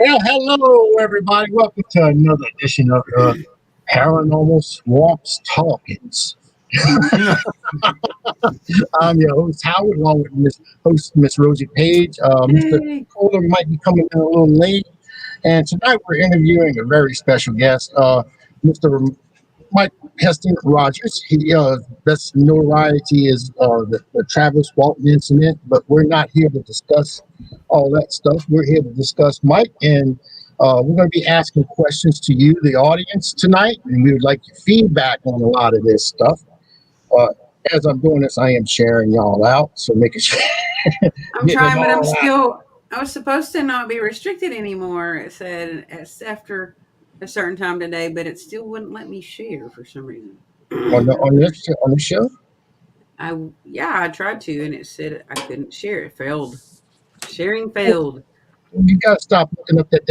Well, hello, everybody. Welcome to another edition of Paranormal Swamps Talkings. I'm your host, Howard, along with Miss Rosie Page. Mr. Hey. Kohler might be coming in a little late. And tonight we're interviewing a very special guest, Mr. Mike Heston Rogers. He best notoriety is the Travis Walton incident, but we're not here to discuss all that stuff. We're here to discuss Mike, and we're going to be asking questions to you, the audience, tonight, and we would like your feedback on a lot of this stuff. Uh, as I'm doing this, I am sharing y'all out, so making sure I'm trying, but I'm still. I was supposed to not be restricted anymore. It said it's after a certain time today, but it still wouldn't let me share for some reason. on the show. I tried to, and it said I couldn't share. It failed. Sharing failed. You got to stop looking up that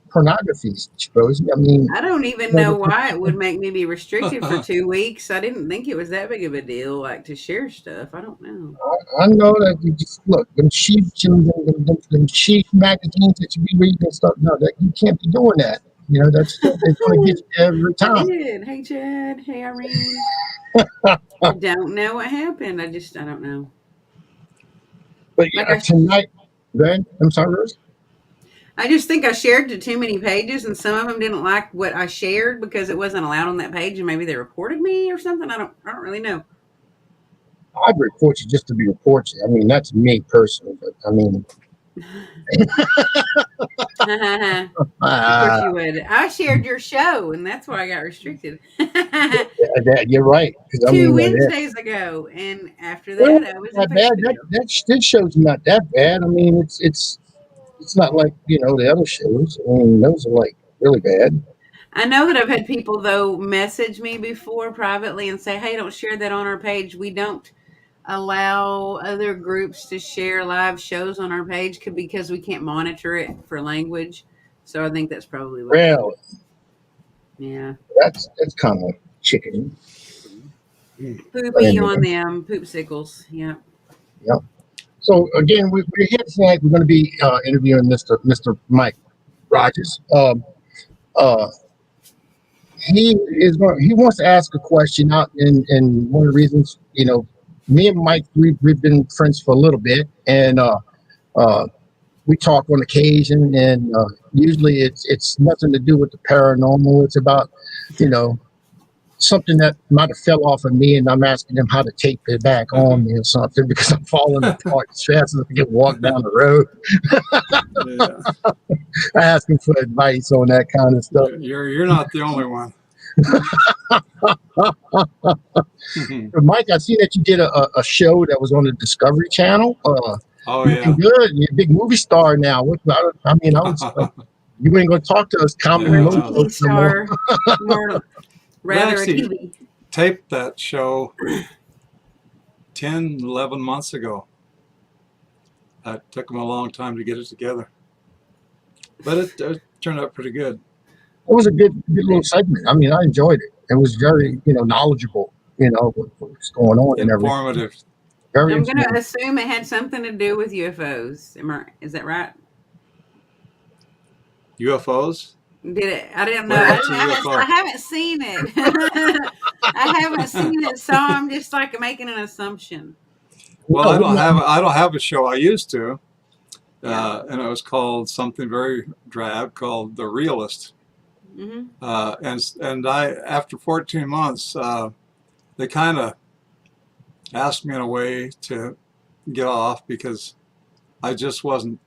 pornography, Rosie. I mean, I don't even know why it would make me be restricted for 2 weeks. I didn't think it was that big of a deal, like to share stuff. I don't know. I know that you just look them sheep them sheep magazines that you be reading and stuff. No, that you can't be doing that. You know that's going to get you every I time. did. Hey, Chad. Hey, Irene. I don't know what happened. I don't know. But yeah, tonight, then I'm sorry, Rose. I just think I shared to too many pages, and some of them didn't like what I shared because it wasn't allowed on that page, and maybe they reported me or something. I don't really know. I'd report you just to be reported. I mean, that's me personally, but I mean, Of course you would. I shared your show, and that's why I got restricted. you're right. I Two Wednesdays ago, and after that, I was not bad. That show's not that bad. I mean, it's not like the other shows. I mean, those are like really bad. I know that I've had people though message me before privately and say, "Hey, don't share that on our page. We don't allow other groups to share live shows on our page because we can't monitor it for language." So I think that's probably what. Really? Yeah. That's kind of chicken. Poopy on them, poopsicles. Yeah. Yep. So again, we're here tonight. We're going to be interviewing Mr. Mike Rogers. He wants to ask a question out, and one of the reasons, me and Mike, we've been friends for a little bit, and we talk on occasion, and usually it's nothing to do with the paranormal. It's about something that might have fell off of me, and I'm asking him how to tape it back on me or something because I'm falling apart as fast as I can walk down the road. I ask him for advice on that kind of stuff. You're not the only one. Mike, I see that you did a show that was on the Discovery Channel. Oh yeah, good. You're a big movie star now. What about it? I mean, you ain't gonna talk to us comedy folks no more. Rather a TV. Taped that show 10, 11 months ago. It took them a long time to get it together, but it turned out pretty good. It was a good little segment. I mean, I enjoyed it. It was very, knowledgeable, what's going on and everything. Informative. I'm going to assume it had something to do with UFOs. Is that right? UFOs? Did it? I didn't know. I haven't seen it. I haven't seen it, so I'm just like making an assumption. Well, I don't have a show. I used to, and it was called something very drab called The Realist. Mm-hmm. And I, after 14 months, they kind of asked me in a way to get off because I just wasn't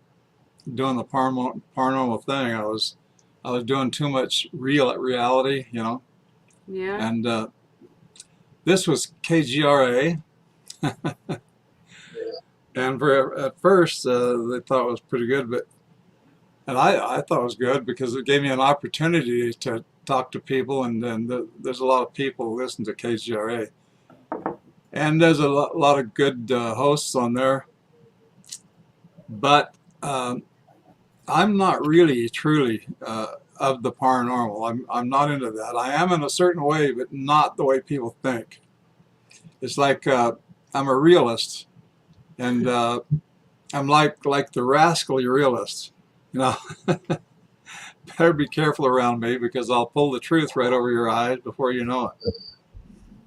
doing the paranormal thing. I was doing too much reality, Yeah. And this was KGRA. And at first they thought it was pretty good, and I thought it was good because it gave me an opportunity to talk to people, and then there's a lot of people who listen to KGRA, and there's a lot of good hosts on there, but I'm not really truly of the paranormal. I'm not into that. I am in a certain way, but not the way people think. It's like I'm a realist, and I'm like the rascally realist, better be careful around me because I'll pull the truth right over your eyes before you know it.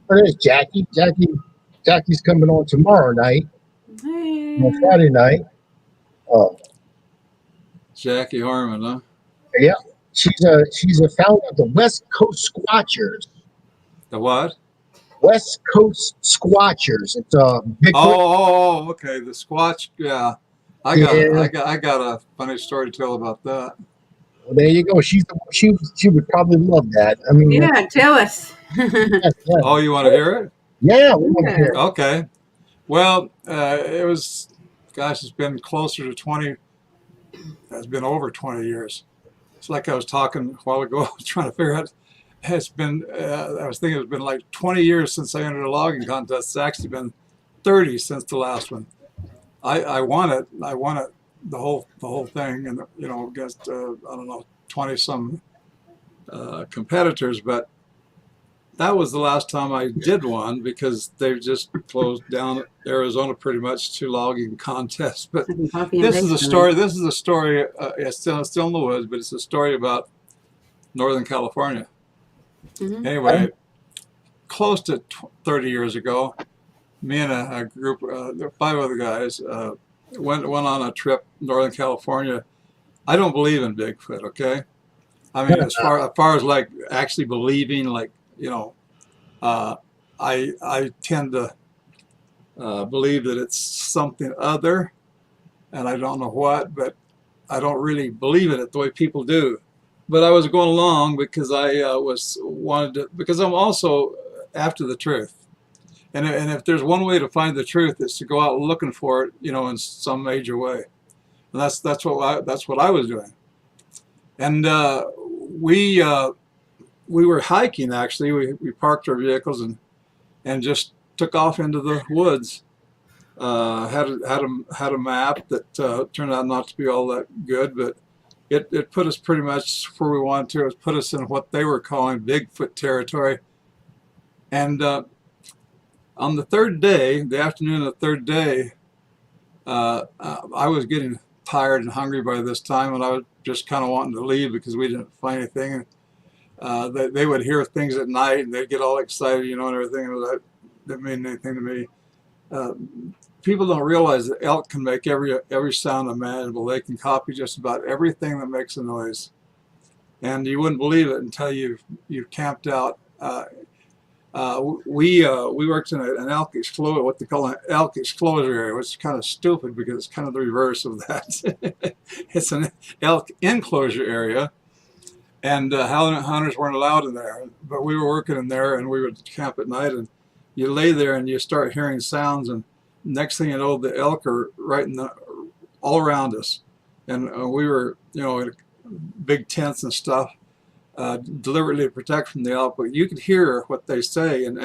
There's Jackie. Jackie's coming on tomorrow night, on Hey. Friday night. Uh, Jackie Harmon, huh? yeah, she's a founder of the West Coast Squatchers. The what? West Coast Squatchers. It's a Bigfoot. Okay. The Squatch. Yeah, I got a, Yeah, I got a funny story to tell about that. well, there you go. She would probably love that. I mean, Yeah, tell us. yeah, yeah, Oh, you want to hear it? yeah. We want to hear. Yeah. It. Okay. Well, it was, gosh, it's been closer to 20. It's been over 20 years. It's like I was talking a while ago. I was trying to figure out. It's been. I was thinking it's been like 20 years since I entered a logging contest. It's actually been 30 since the last one. I won it. I won it the whole thing, and against I don't know 20 some competitors. But that was the last time I did one because they've just closed down Arizona pretty much to logging contests. But I can copy and this is paste a them. story. This is a story. It's still in the woods, but it's a story about Northern California. Mhm. Anyway, close to 30 years ago, me and a group, there were 5 other guys, went on a trip Northern California. I don't believe in Bigfoot. Okay, I mean as far as like actually believing, like I tend to believe that it's something other, and I don't know what, but I don't really believe in it the way people do. But I was going along because I because I'm also after the truth. And if there's one way to find the truth, it's to go out looking for it, in some major way. And that's what I was doing. And we were hiking actually. We parked our vehicles and just took off into the woods. Had a map that turned out not to be all that good, but it put us pretty much where we wanted to. It put us in what they were calling Bigfoot territory. And on the third day, the afternoon of the third day, I was getting tired and hungry by this time, and I was just kind of wanting to leave because we didn't find anything. They would hear things at night, and they'd get all excited, and everything. And that didn't mean anything to me. People don't realize that elk can make every sound imaginable. They can copy just about everything that makes a noise, and you wouldn't believe it until you've camped out. We worked in an elk exclusion, what they call an elk exclusion area, which is kind of stupid because it's kind of the reverse of that. It's an elk enclosure area, and hunters weren't allowed in there. But we were working in there, and we would camp at night, and you lay there and you start hearing sounds, and next thing you know, the elk are right all around us, and we were in big tents and stuff. Deliberately to protect from the elk, but you could hear what they say, and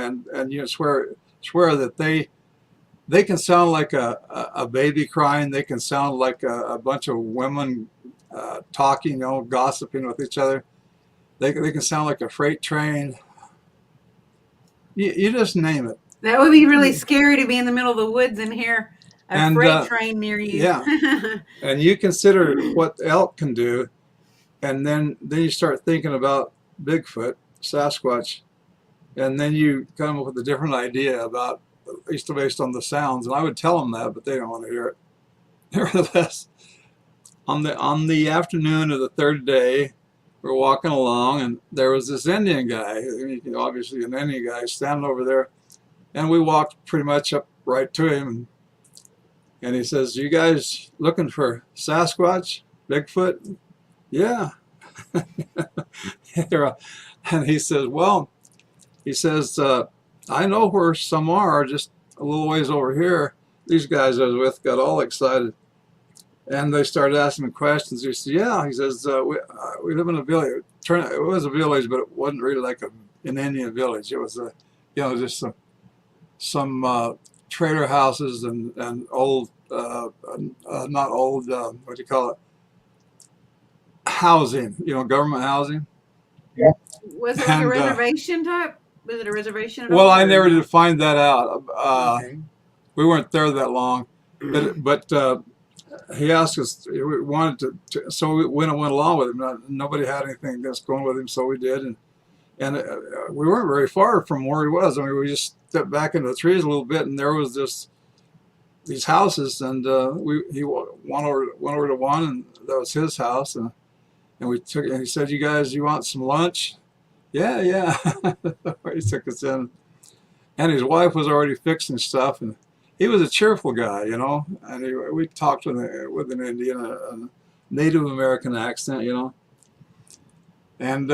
swear that they can sound like a baby crying. They can sound like a bunch of women talking, gossiping with each other. They can sound like a freight train. You just name it. That would be really scary to be in the middle of the woods and hear a And, freight train near you. Yeah. And you consider what elk can do, and then you start thinking about Bigfoot, Sasquatch, and then you come up with a different idea about based on the sounds. And I would tell them that, but they don't want to hear it. Nevertheless, on the afternoon of the third day, we're walking along, and there was this Indian guy, obviously an Indian guy, standing over there, and we walked pretty much up right to him, and he says, "You guys looking for Sasquatch, Bigfoot?" "Yeah." And he says, "Well," he says, "I know where some are, just a little ways over here." These guys I was with got all excited, and they started asking me questions. He said, "Yeah," he says, "we live in a village." It was a village, but it wasn't really like an Indian village. It was just some trader houses and old, not old, what do you call it? Housing, government housing. Yeah. Was it like a reservation type? Was it a reservation? Well, I never did find that out. Okay. We weren't there that long, but he asked us, we wanted so we went along with him. Nobody had anything that's going with him, so we did. And we weren't very far from where he was. I mean, we just stepped back into the trees a little bit, and there was these houses, and he went over to one, and that was his house, and we took. And he said, "You guys, you want some lunch?" Yeah, yeah. He took us in, and his wife was already fixing stuff, and he was a cheerful guy, you know. And we talked with an Indian, a Native American accent, you know, and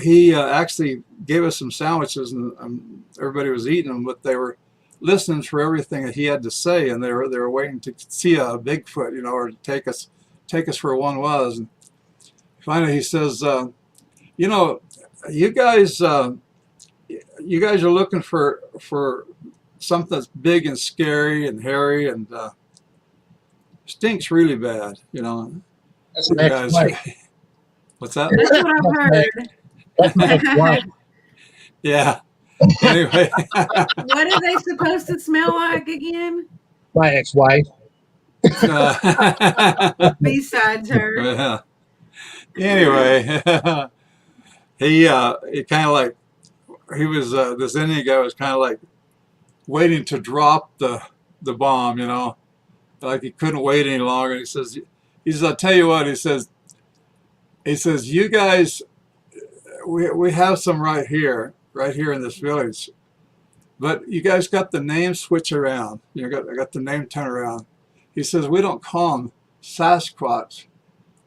he actually gave us some sandwiches, and everybody was eating them, but they were listening for everything that he had to say, and they were waiting to see a Bigfoot, you know, or to take us where one was. And finally, he says, "You know, you guys are looking for something that's big and scary and hairy and stinks really bad, you know." That's You my guys, ex-wife. what's that? That's what I've heard. That's my ex-wife. Yeah. Anyway, What are they supposed to smell like again? My ex-wife. Besides her. yeah. Anyway, he kind of like he was this Indian guy was kind of like waiting to drop the bomb, you know, like he couldn't wait any longer. He says, "I'll tell you what," he says, "you guys, we have some right here in this village, but you guys got the name switch around. You got the name turn around." He says, "We don't call them Sasquatch,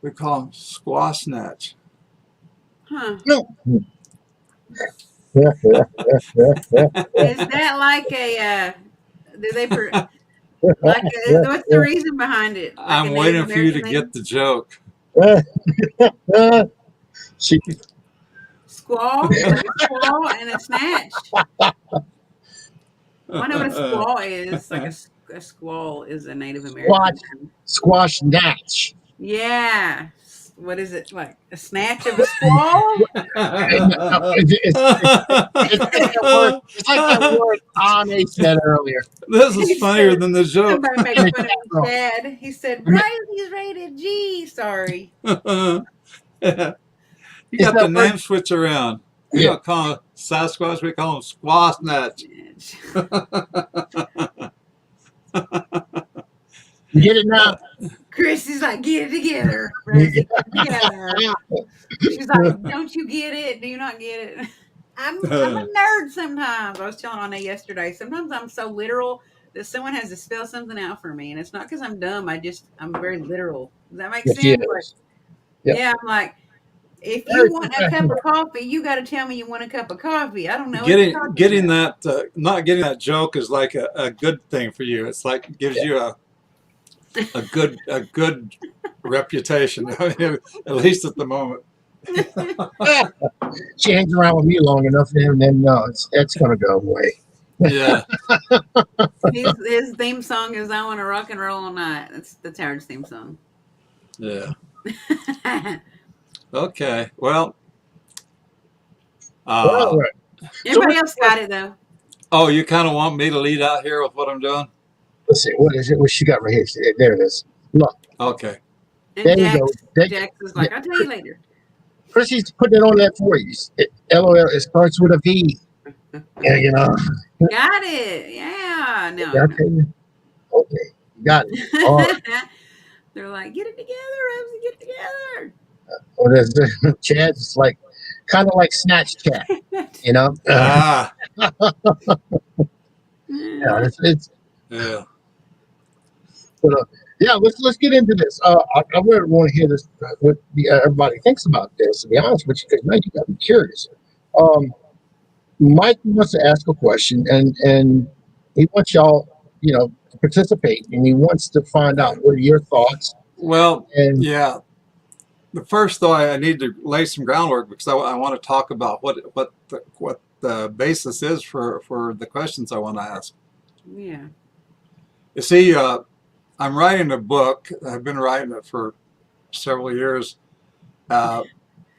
we call them Squasnatch." Huh. No. Is that like a do they what's the reason behind it? Like I'm a waiting Native for you to American get the joke. She, squaw? Like a squaw and a snatch. I know what a squaw is. Like a squall is a Native American term. squash natch. Yeah. What is it like? A snatch of a squall? It's like that word Ame said earlier. This is funnier than the joke. Somebody made fun of his dad. He said, Riley's rated G. Sorry. You got that the word- name switch around. We Yeah. don't call them Sasquatch, we call them Squasnatch. You get it now? Chris is like, get it together. Rosie, get it together. She's like, don't you get it? Do you not get it? I'm a nerd sometimes. I was telling Anna yesterday. Sometimes I'm so literal that someone has to spell something out for me. And it's not because I'm dumb. I'm very literal. Does that make Yes, sense? yes. Like, Yep. yeah, I'm like, if you want a cup of coffee, you got to tell me you want a cup of coffee. I don't know. Getting that, not getting that joke is like a good thing for you. It's like it gives you a good reputation, at least at the moment. She hangs around with me long enough, and then it's going to go away. Yeah. His theme song is "I Want to Rock and Roll All Night." That's Howard's theme song. Yeah. Okay. Well. All right. Everybody else got it though. Oh, you kind of want me to lead out here with what I'm doing? Let's see. What is it? What she got right here? There it is. Look. Okay. And There you go. Jax is like, I'll tell you later. Chrissy's putting it on that for you. LOL. It starts with a V. Yeah, you know. Got it. Yeah. No. Did I tell you? Okay. Got it. All right. They're like, get it together, Rosie, get it together. Or there's Chad's it's like kind of like Snatch Chat, you know. Ah. Yeah, it's Yeah. but, yeah. Let's get into this. I really want to hear this. What everybody thinks about this. To be honest with you, because now you got me curious. Mike wants to ask a question, and he wants y'all, to participate, and he wants to find out what are your thoughts. Well, And yeah. The first, though, I need to lay some groundwork because I want to talk about what the basis is for the questions I want to ask. Yeah. You see, I'm writing a book. I've been writing it for several years.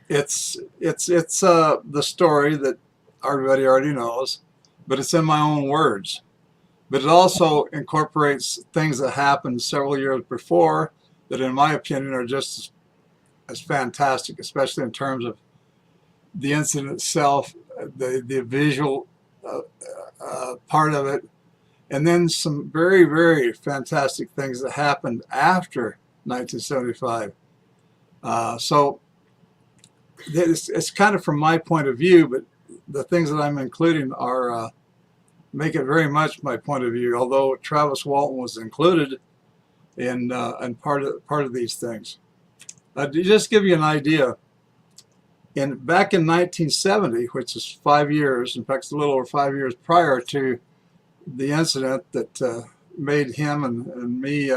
It's the story that everybody already knows, but it's in my own words. but it also incorporates things that happened several years before that, in my opinion, are just as fantastic, especially in terms of the incident itself, the visual part of it, and then some very, very fantastic things that happened after 1975. So it's kind of from my point of view, but the things that I'm including are make it very much my point of view. Although Travis Walton was included in part of these things. To just give you an idea, back in 1970, which is 5 years, in fact, it's a little over 5 years prior to the incident that made him and me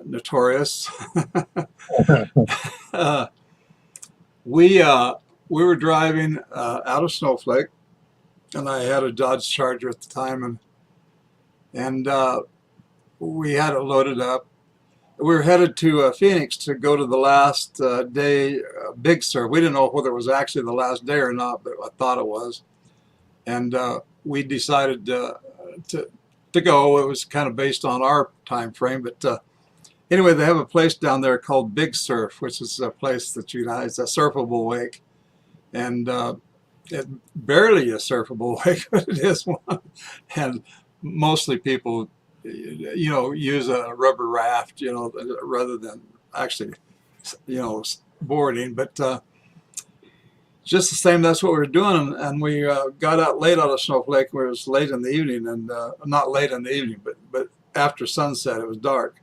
notorious. We were driving out of Snowflake, and I had a Dodge Charger at the time, and we had it loaded up. We were headed to Phoenix to go to the last day Big Sur. We didn't know whether it was actually the last day or not, but I thought it was. And we decided to go. It was kind of based on our time frame, but anyway, they have a place down there called Big Surf, which is a place that it's a surfable lake, and it's barely a surfable lake, but it is one. And mostly people, use a rubber raft, rather than actually, boarding. But just the same, that's what we were doing. And we got out late out of Snowflake. It was late in the evening, and not late in the evening, but after sunset, it was dark.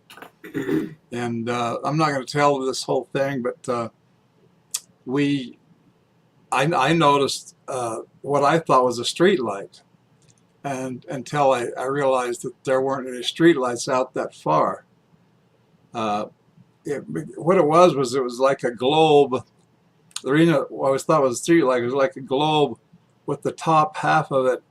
And I'm not going to tell this whole thing, but I noticed what I thought was a street light. And until I realized that there weren't any street lights out that far. What it was like a globe. The reason I always thought it was a street light, it was like a globe with the top half of it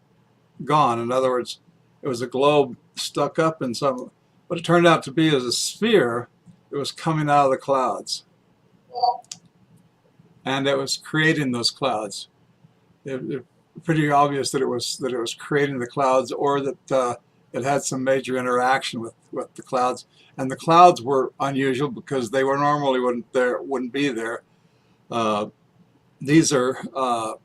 gone. In other words, it was a globe stuck up in some, what it turned out to be is a sphere that was coming out of the clouds. And it was creating those clouds. It pretty obvious that it was creating the clouds, or that it had some major interaction with the clouds. And the clouds were unusual because they were normally wouldn't be there. These are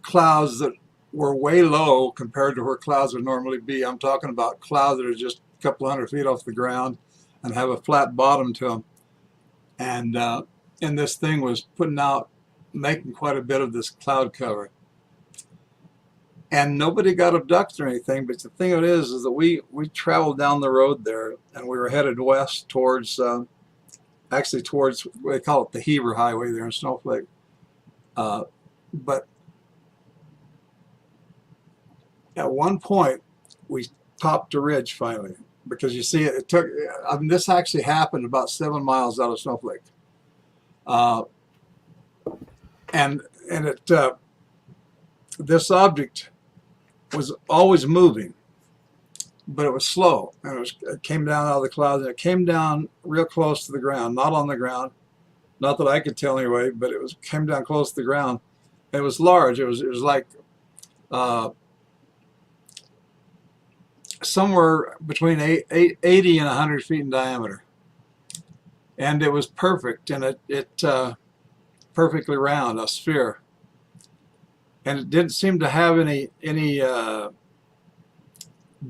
clouds that were way low compared to where clouds would normally be. I'm talking about clouds that are just a couple hundred feet off the ground and have a flat bottom to them. And this thing was making quite a bit of this cloud cover. And nobody got abducted or anything, but the thing of it is that we traveled down the road there, and we were headed west towards what they call it the Heber Highway there in Snowflake. But at one point, we topped a ridge finally, because you see, this actually happened about 7 miles out of Snowflake. This object was always moving, but it was slow, and it came down out of the clouds, and it came down real close to the ground, not on the ground, not that I could tell anyway, but came down close to the ground. It was large. It was like somewhere between 80 and 100 feet in diameter, and it was perfect, and it perfectly round, a sphere. And it didn't seem to have any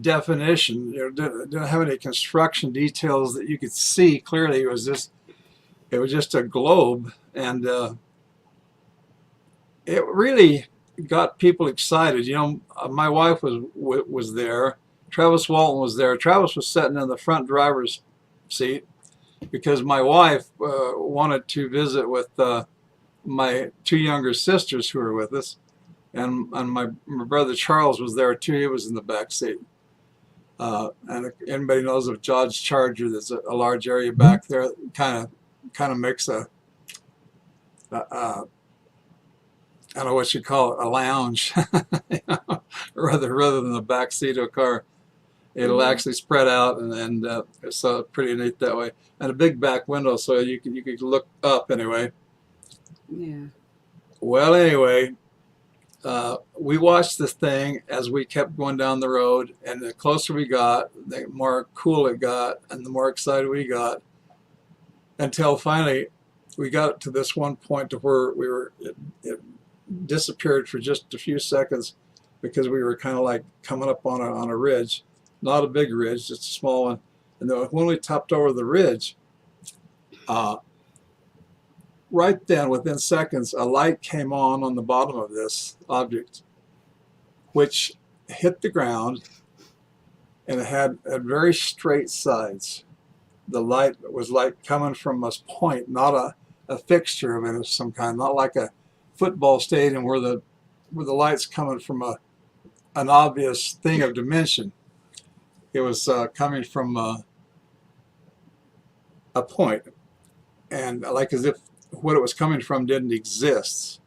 definition. Didn't have any construction details that you could see clearly. It was just a globe, and it really got people excited. My wife was there. Travis Walton was there. Travis was sitting in the front driver's seat because my wife wanted to visit with my two younger sisters who were with us. And my brother Charles was there too. He was in the back seat. And if anybody knows of Dodge Charger, there's a large area back there. Kind of makes I don't know what you call it, a lounge, rather than the back seat of a car. It'll actually spread out, and it's pretty neat that way. And a big back window, so you could look up anyway. Yeah. Well, anyway. we watched this thing as we kept going down the road, and the closer we got, the more cool it got, and the more excited we got, until finally we got to this one point to where it disappeared for just a few seconds, because we were kind of like coming up on a ridge, not a big ridge, just a small one. And then when we topped over the ridge, right then, within seconds, a light came on the bottom of this object, which hit the ground, and it had very straight sides. The light was like coming from a point, not a fixture of it of some kind, not like a football stadium where the light's coming from an obvious thing of dimension. It was coming from a point, and like as if what it was coming from didn't exist.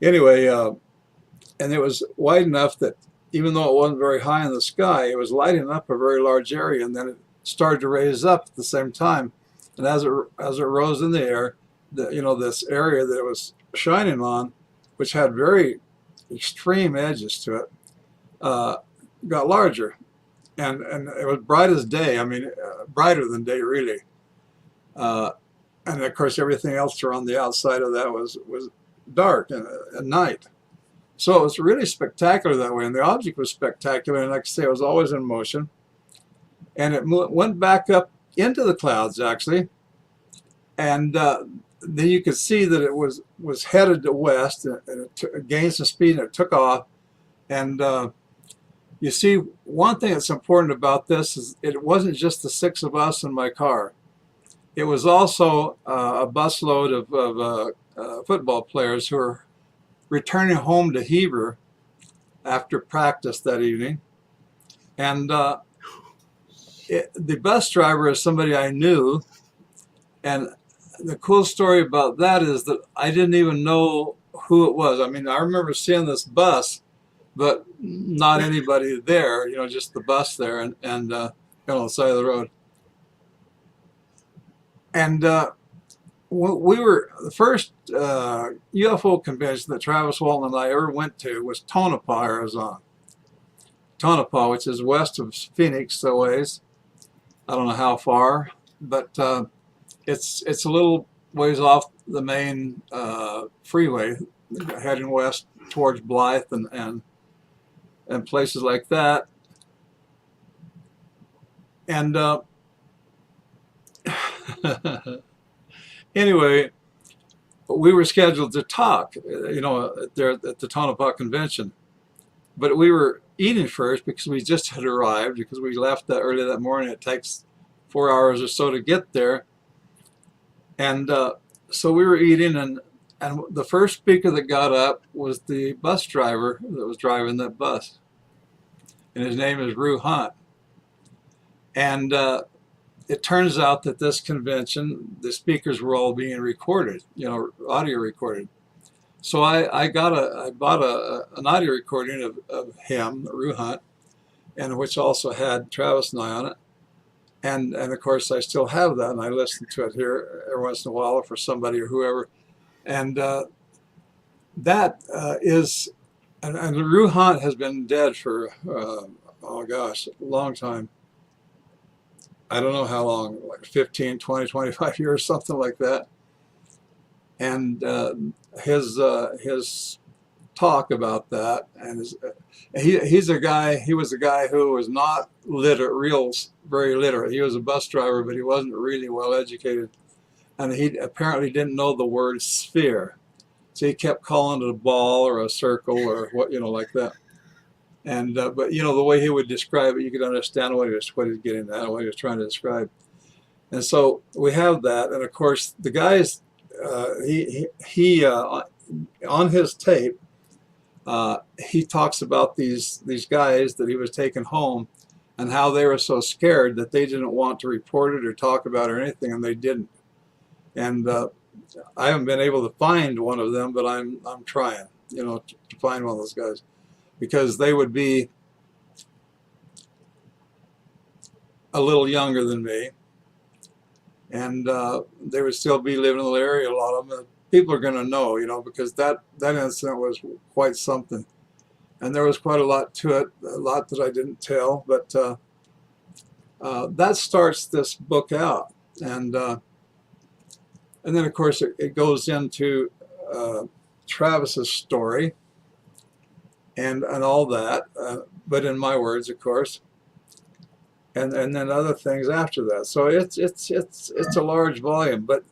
Anyway, and it was wide enough that even though it wasn't very high in the sky, it was lighting up a very large area, and then it started to raise up at the same time. And as it rose in the air, this area that it was shining on, which had very extreme edges to it, got larger, and it was bright as day. I mean, brighter than day, really. And of course, everything else around the outside of that was dark and night. So it was really spectacular that way, and the object was spectacular. And like I say, it was always in motion, and it went back up into the clouds actually, and then you could see that it was headed to west, and it gained some speed, and it took off. And you see, one thing that's important about this is it wasn't just the 6 of us in my car. It was also a busload of football players who were returning home to Heber after practice that evening. And the bus driver is somebody I knew. And the cool story about that is that I didn't even know who it was. I mean, I remember seeing this bus, but not anybody there, just the bus there and on the side of the road. And we were the first UFO convention that Travis Walton and I ever went to was Tonopah, Arizona. Tonopah, which is west of Phoenix, a ways. I don't know how far, but it's a little ways off the main freeway, heading west towards Blythe and places like that. And anyway, we were scheduled to talk, there at the Tonopah convention, but we were eating first because we just had arrived, because we left that early that morning. It takes 4 hours or so to get there, and so we were eating, and the first speaker that got up was the bus driver that was driving that bus, and his name is Rue Hunt. And it turns out that this convention, the speakers were all being recorded, audio recorded. So I bought an audio recording of him, Rue Hunt, and which also had Travis and I on it. And of course I still have that, and I listen to it here every once in a while for somebody or whoever. And that is, and Rue Hunt has been dead for, oh gosh, a long time. I don't know how long, like 15, 20, 25 years, something like that. And his talk about that, and he was a guy who was not very literate. He was a bus driver, but he wasn't really well educated. And he apparently didn't know the word sphere. So he kept calling it a ball or a circle or what, like that. And but the way he would describe it, you could understand what he was getting at, what he was trying to describe. And so we have that, and of course the guys, he on his tape, he talks about these guys that he was taking home, and how they were so scared that they didn't want to report it or talk about it or anything, and they didn't. And I haven't been able to find one of them, but I'm trying, to find one of those guys. Because they would be a little younger than me, and they would still be living in the area, a lot of them, people are going to know, because that incident was quite something, and there was quite a lot to it, a lot that I didn't tell, but that starts this book out, and then of course it goes into Travis's story and all that, but in my words, of course, and then other things after that. So it's a large volume, but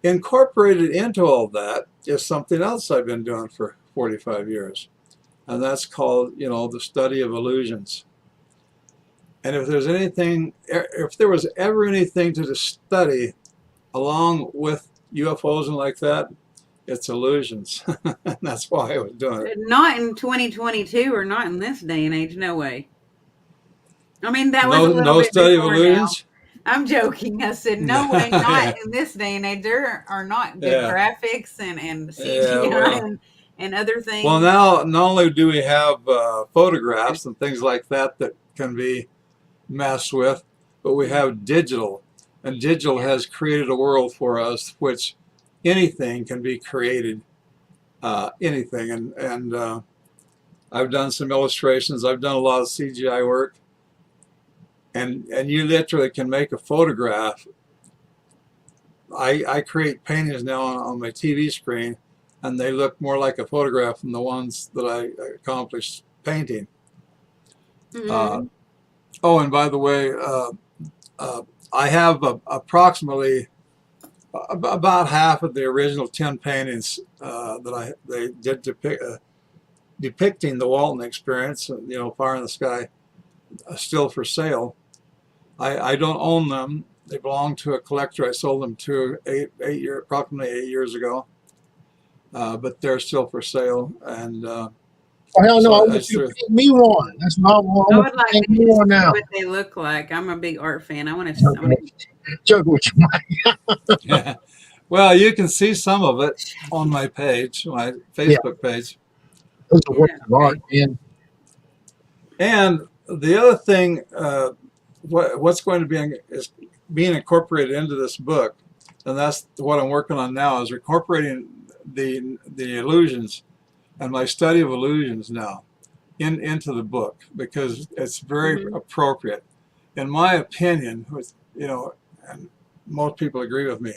incorporated into all that is something else I've been doing for 45 years, and that's called, the study of illusions. And if there was ever anything to study along with UFOs and like that, it's illusions. And that's why I was doing it. Not in 2022, or not in this day and age. No way. I mean, that was a No, little no bit study of before illusions. now. I'm joking. I said, no way, not Yeah. in this day and age. There are not good Yeah. graphics and Yeah, CGI well. and other things. Well, now not only do we have photographs and things like that can be messed with, but we have digital, and digital has created a world for us which anything can be created, anything. And I've done some illustrations. I've done a lot of CGI work, and you literally can make a photograph. I create paintings now on my TV screen, and they look more like a photograph than the ones that I accomplished painting. Mm-hmm. Oh, and by the way, I have approximately about half of the original 10 paintings that they did depicting the Walton experience, Fire in the Sky, still for sale. I don't own them. They belong to a collector. I sold them to approximately 8 years ago, but they're still for sale. And Oh, hell no, so I want you to paint me one. That's what I want. I I want would you to like paint to me one see now. what they look like. I'm a big art fan. I want to. Joking with you, Mike. yeah. Well, you can see some of it on my page, my Yeah, Facebook page. those are works Yeah. of art, man. And the other thing, what's going to be is being incorporated into this book, and that's what I'm working on now, is incorporating the illusions and my study of illusions now into the book, because it's very Mm-hmm. appropriate, in my opinion. And most people agree with me.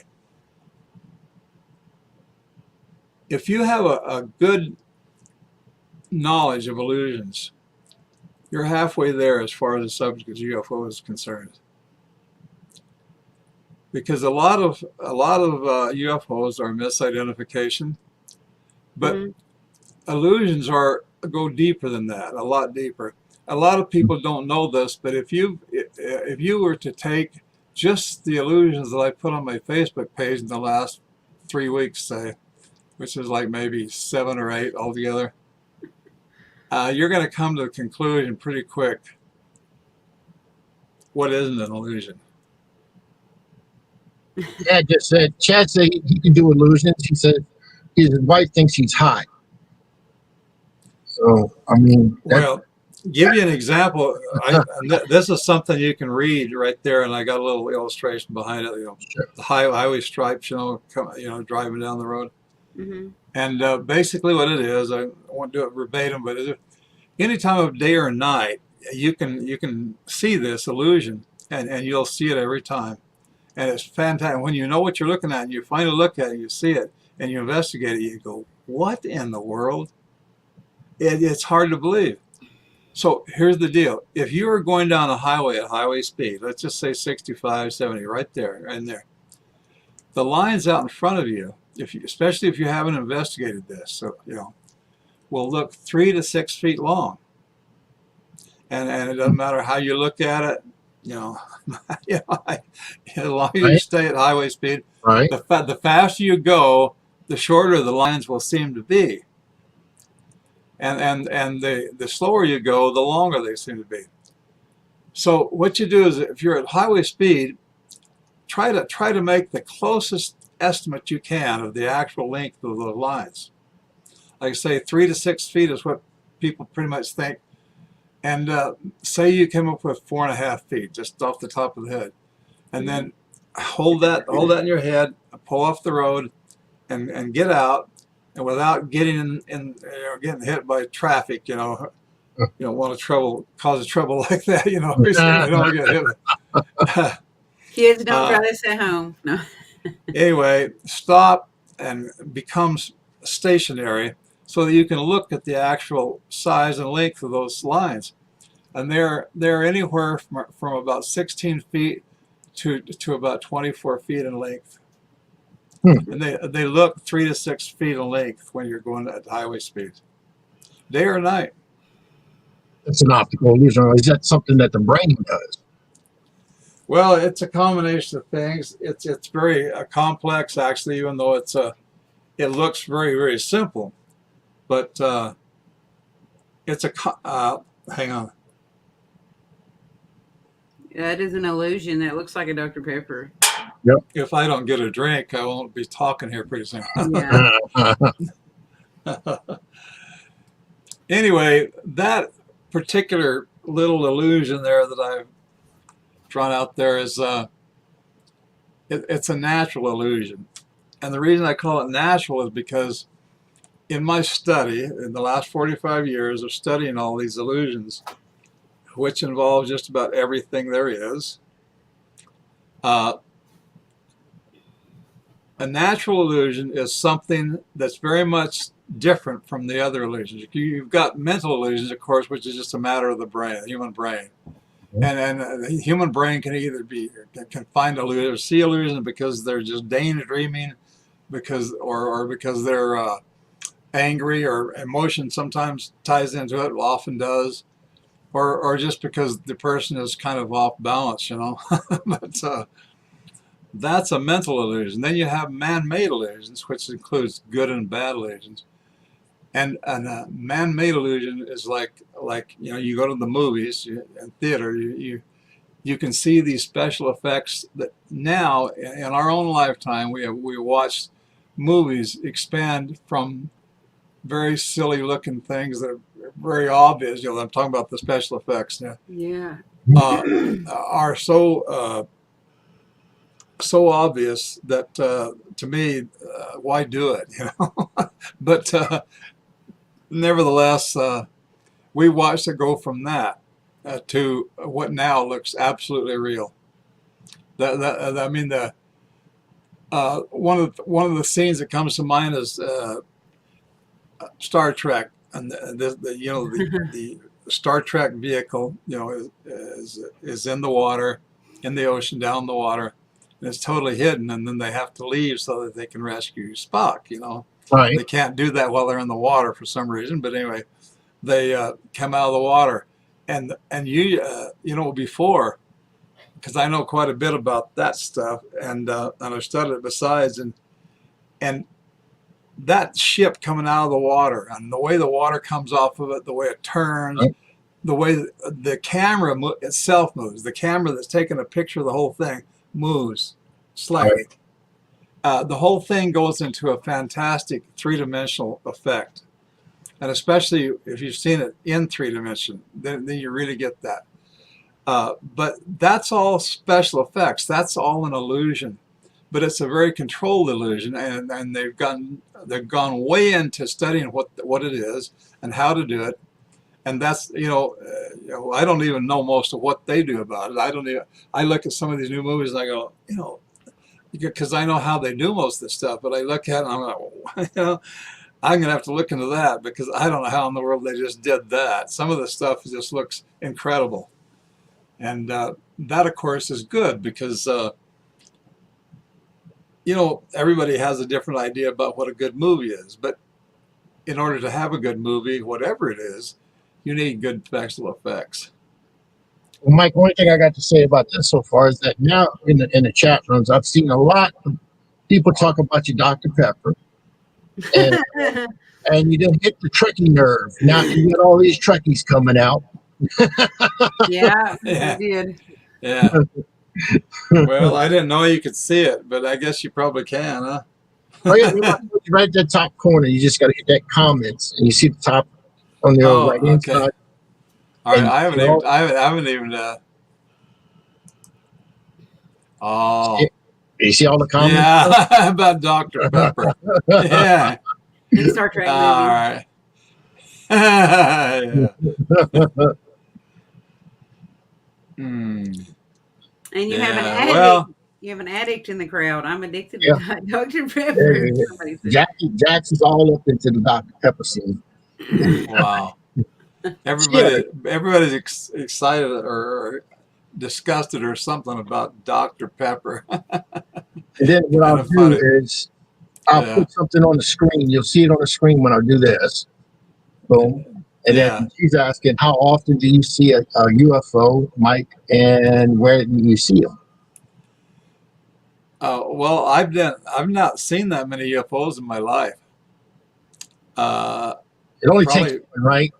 If you have a good knowledge of illusions, you're halfway there as far as the subject of UFO is concerned. Because a lot of UFOs are misidentification, but Mm-hmm. illusions go deeper than that, a lot deeper. A lot of people don't know this, but if you were to take just the illusions that I put on my Facebook page in the last 3 weeks, say, which is like maybe 7 or 8 altogether, you're going to come to a conclusion pretty quick. What isn't an illusion? Chad just said, Chad said he can do illusions. He said his wife thinks he's high. So, I mean, Well, give you an example. This is something you can read right there, and I got a little illustration behind it. sure. The highway stripes, driving down the road. Mm-hmm. And basically, what it is, I won't do it verbatim, but any time of day or night, you can see this illusion, and you'll see it every time, and it's fantastic. When you know what you're looking at, and you finally look at it, you see it, and you investigate it, you go, "What in the world?" It's hard to believe. So here's the deal. If you are going down a highway at highway speed, let's just say 65, 70, right there, and there, the lines out in front of you, especially if you haven't investigated this, so will look 3 to 6 feet long, and it doesn't matter how you look at it, as long as you Right. stay at highway speed, Right. the faster you go, the shorter the lines will seem to be. And the slower you go, the longer they seem to be. So what you do is, if you're at highway speed, try to make the closest estimate you can of the actual length of the lines. Like I say, 3 to 6 feet is what people pretty much think. And say you came up with 4.5 feet, just off the top of the head, and then hold that in your head, pull off the road, and get out, and without getting getting hit by traffic, you don't want to cause a trouble like that. We certainly don't want to get hit. Kids, don't try uh, this at home. No. anyway, stop and becomes stationary so that you can look at the actual size and length of those lines, and they're anywhere from about 16 feet to about 24 feet in length. And they look 3 to 6 feet in length when you're going at highway speeds, day or night. It's an optical illusion. Is that something that the brain does? Well, it's a combination of things. It's very complex, actually, even though it looks very, very simple. But it's hang on. That is an illusion. That looks like a Dr. Pepper. Yep. If I don't get a drink, I won't be talking here pretty soon. Yeah. Anyway, that particular little illusion there that I've drawn out there is it's a natural illusion. And the reason I call it natural is because in my study, in the last 45 years of studying all these illusions, which involve just about everything there is, a natural illusion is something that's very much different from the other illusions. You've got mental illusions, of course, which is just a matter of the brain, the human brain. And the human brain can either can find illusion or see illusion because they're just daydreaming, or because they're angry, or emotion sometimes ties into it, often does, or just because the person is kind of off balance, But that's a mental illusion. Then you have man-made illusions, which includes good and bad illusions. And a man-made illusion is like you go to the movies and theater, you can see these special effects that now in our own lifetime we watched movies expand from very silly looking things that are very obvious. I'm talking about the special effects now. Yeah. Are so obvious that to me, why do it? But nevertheless, we watched it go from that to what now looks absolutely real. I mean, one of the scenes that comes to mind is Star Trek, and the Star Trek vehicle, is in the water, in the ocean, down the water, and it's totally hidden, and then they have to leave so that they can rescue Spock. Right. They can't do that while they're in the water for some reason, but anyway, they come out of the water, and before, because I know quite a bit about that stuff, and I've studied it besides, and that ship coming out of the water, and the way the water comes off of it, the way it turns, Right. the way the camera itself moves, the camera that's taking a picture of the whole thing moves slightly. Right. The whole thing goes into a fantastic three-dimensional effect. And especially if you've seen it in 3 dimension, then you really get that. But that's all special effects. That's all an illusion. But it's a very controlled illusion, and they've gone way into studying what it is and how to do it. And that's I don't even know most of what they do about it. I look at some of these new movies and I go, because I know how they do most of this stuff, but I look at it and I'm like, I'm going to have to look into that because I don't know how in the world they just did that. Some of the stuff just looks incredible. And that, of course, is good because, everybody has a different idea about what a good movie is. But in order to have a good movie, whatever it is, you need good special effects. Well, Mike, one thing I got to say about this so far is that now in the chat rooms, I've seen a lot of people talk about your Dr. Pepper. And, and you didn't hit the Trekkie nerve. Now you got all these Trekkies coming out. Yeah, Yeah. I did. Yeah. Well, I didn't know you could see it, but I guess you probably can, huh? Oh yeah, right at the top corner. You just got to hit that comments, and you see the top on the right hand okay. side. All right, And I haven't even. Oh, You see all the comments? Yeah, about Dr. Pepper. Yeah. And Star Trek All movies. right. Yeah. Mm. And you have an Yeah. addict. Well, You have an addict in the crowd. I'm addicted to Yeah. Dr. Pepper. Somebody said. Jax is all up into the Dr. Pepper scene. wow. Yeah, Everybody's excited or disgusted or something about Dr. Pepper. and then what Kind I'll of do funny. is I'll Yeah. put something on the screen. You'll see it on the screen when I do this. Boom. And Yeah. then she's asking, how often do you see a UFO, Mike, and where do you see them? Well, I've not seen that many UFOs in my life. It only takes Probably. one, right?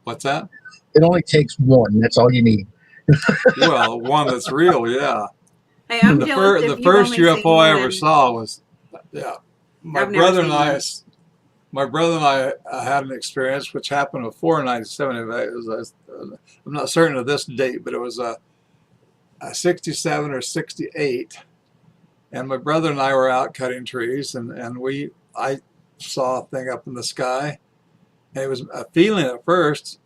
What's that? It only takes one. That's all you need. Well, one that's real. Yeah. Hey, I'm The jealous the if you've first only seen UFO I ever one. saw was, yeah. My I've never brother and seen I, one. my brother and I had an experience which happened before 1970. I'm not certain of this date, but it was a 67 or 68. And my brother and I were out cutting trees, and I saw a thing up in the sky, and it was a feeling at first.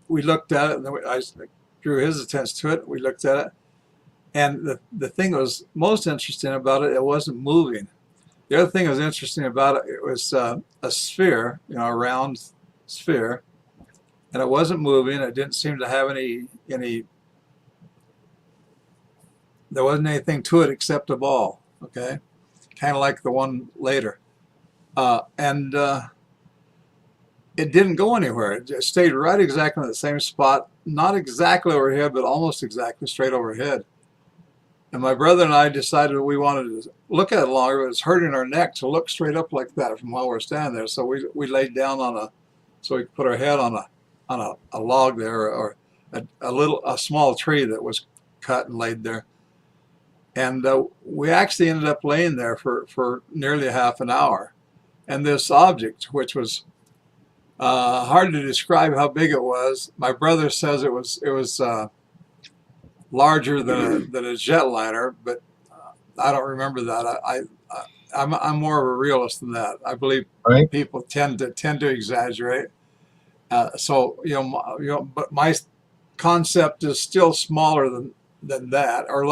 We looked at it, and then I drew his attention to it. We looked at it, and the thing that was most interesting about it, it wasn't moving. The other thing that was interesting about it, it was a sphere, a round sphere, and it wasn't moving. It didn't seem to have any. There wasn't anything to it except a ball. Okay, kind of like the one later, and it didn't go anywhere. It just stayed right exactly in the same spot, not exactly overhead, but almost exactly straight overhead. And my brother and I decided we wanted to look at it longer, but it's hurting our neck to look straight up like that from while we're standing there. So we laid down so we could put our head on a log there, or a small tree that was cut and laid there. And we actually ended up laying there for nearly a half an hour. And this object, which was hard to describe how big it was, my brother says it was larger than a jetliner, but I don't remember that. I'm more of a realist than that. I believe Right? people tend to exaggerate. But my concept is still smaller than that, or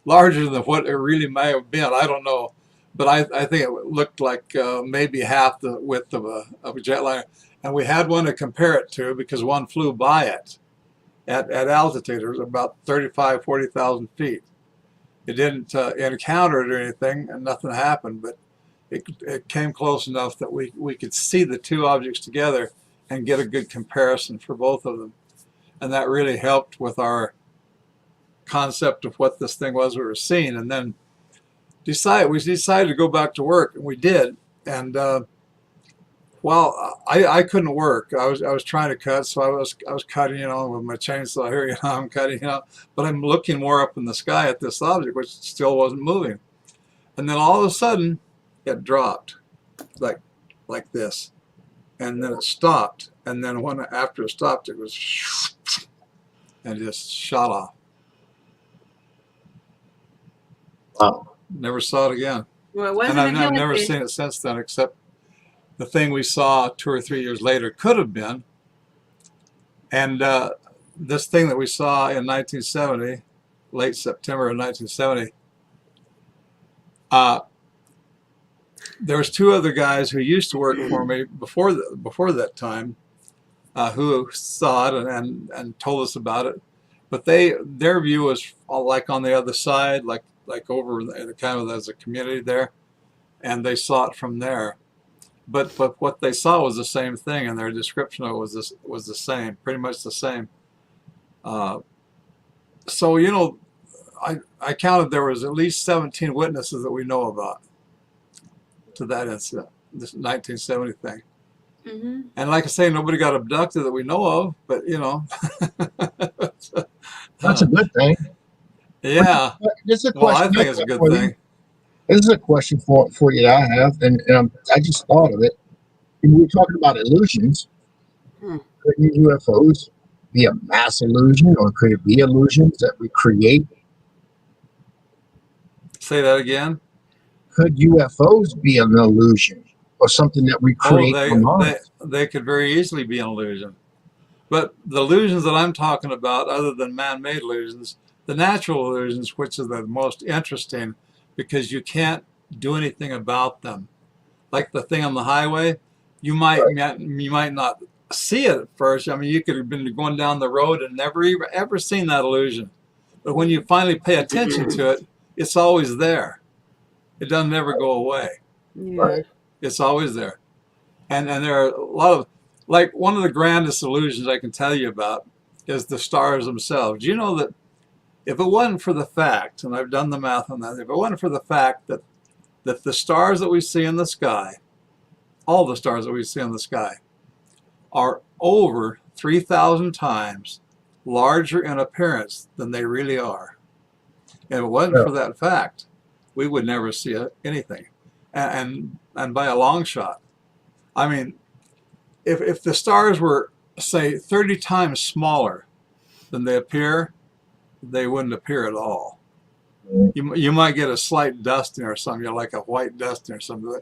larger than what it really may have been. I don't know, but I think it looked like maybe half the width of a jetliner, and we had one to compare it to because one flew by it at altitude. It was about 40,000 feet. It didn't encounter it or anything, and nothing happened, but it came close enough that we could see the two objects together and get a good comparison for both of them. And that really helped with our concept of what this thing was we were seeing. And then we decided to go back to work, and we did. And I couldn't work. I was trying to cut, so I was cutting, with my chainsaw here, I'm cutting, but I'm looking more up in the sky at this object, which still wasn't moving. And then all of a sudden, it dropped, like this, and then it stopped. And then after it stopped, it was and just shot off. Wow. Never saw it again. Well, it And wasn't I've a never jellyfish. seen it since then, except the thing we saw 2 or 3 years later could have been. And this thing that we saw in 1970, late September of 1970, there was 2 other guys who used to work for me before that time, who saw it and told us about it. But their view was all like on the other side, like over kind of as a community there, and they saw it from there. But what they saw was the same thing, and their description of it was the same, pretty much the same. So I counted there was at least 17 witnesses that we know about to that incident, this 1970 thing. Mm-hmm. And like I say, nobody got That's abducted that we know of, but a good thing. yeah. This is a Well, I question. think it's a good thing. This is a question for you that I have, and I just thought of it. We were talking about illusions. Could UFOs be a mass illusion, or could it be illusions that we create? Say that again. Could UFOs be an illusion or something that we Oh, create in our minds? they could very easily be an illusion. But the illusions that I'm talking about, other than man-made illusions, the natural illusions, which is the most interesting, because you can't do anything about them. Like the thing on the highway, you might not see it at first. I mean, you could have been going down the road and never ever seen that illusion. But when you finally pay attention to it, it's always there. It doesn't ever go away. Yeah. It's always there. And there are a lot of, like, one of the grandest illusions I can tell you about is the stars themselves. Do you know that if it wasn't for the fact, and I've done the math on that, if it wasn't for the fact that the stars that we see in the sky, all the stars that we see in the sky, are over 3,000 times larger in appearance than they really are. And if it wasn't for that fact, we would never see anything. And by a long shot. I mean, if the stars were, say, 30 times smaller than they appear, they wouldn't appear at all. You might get a slight dusting or something, like a white dusting or something.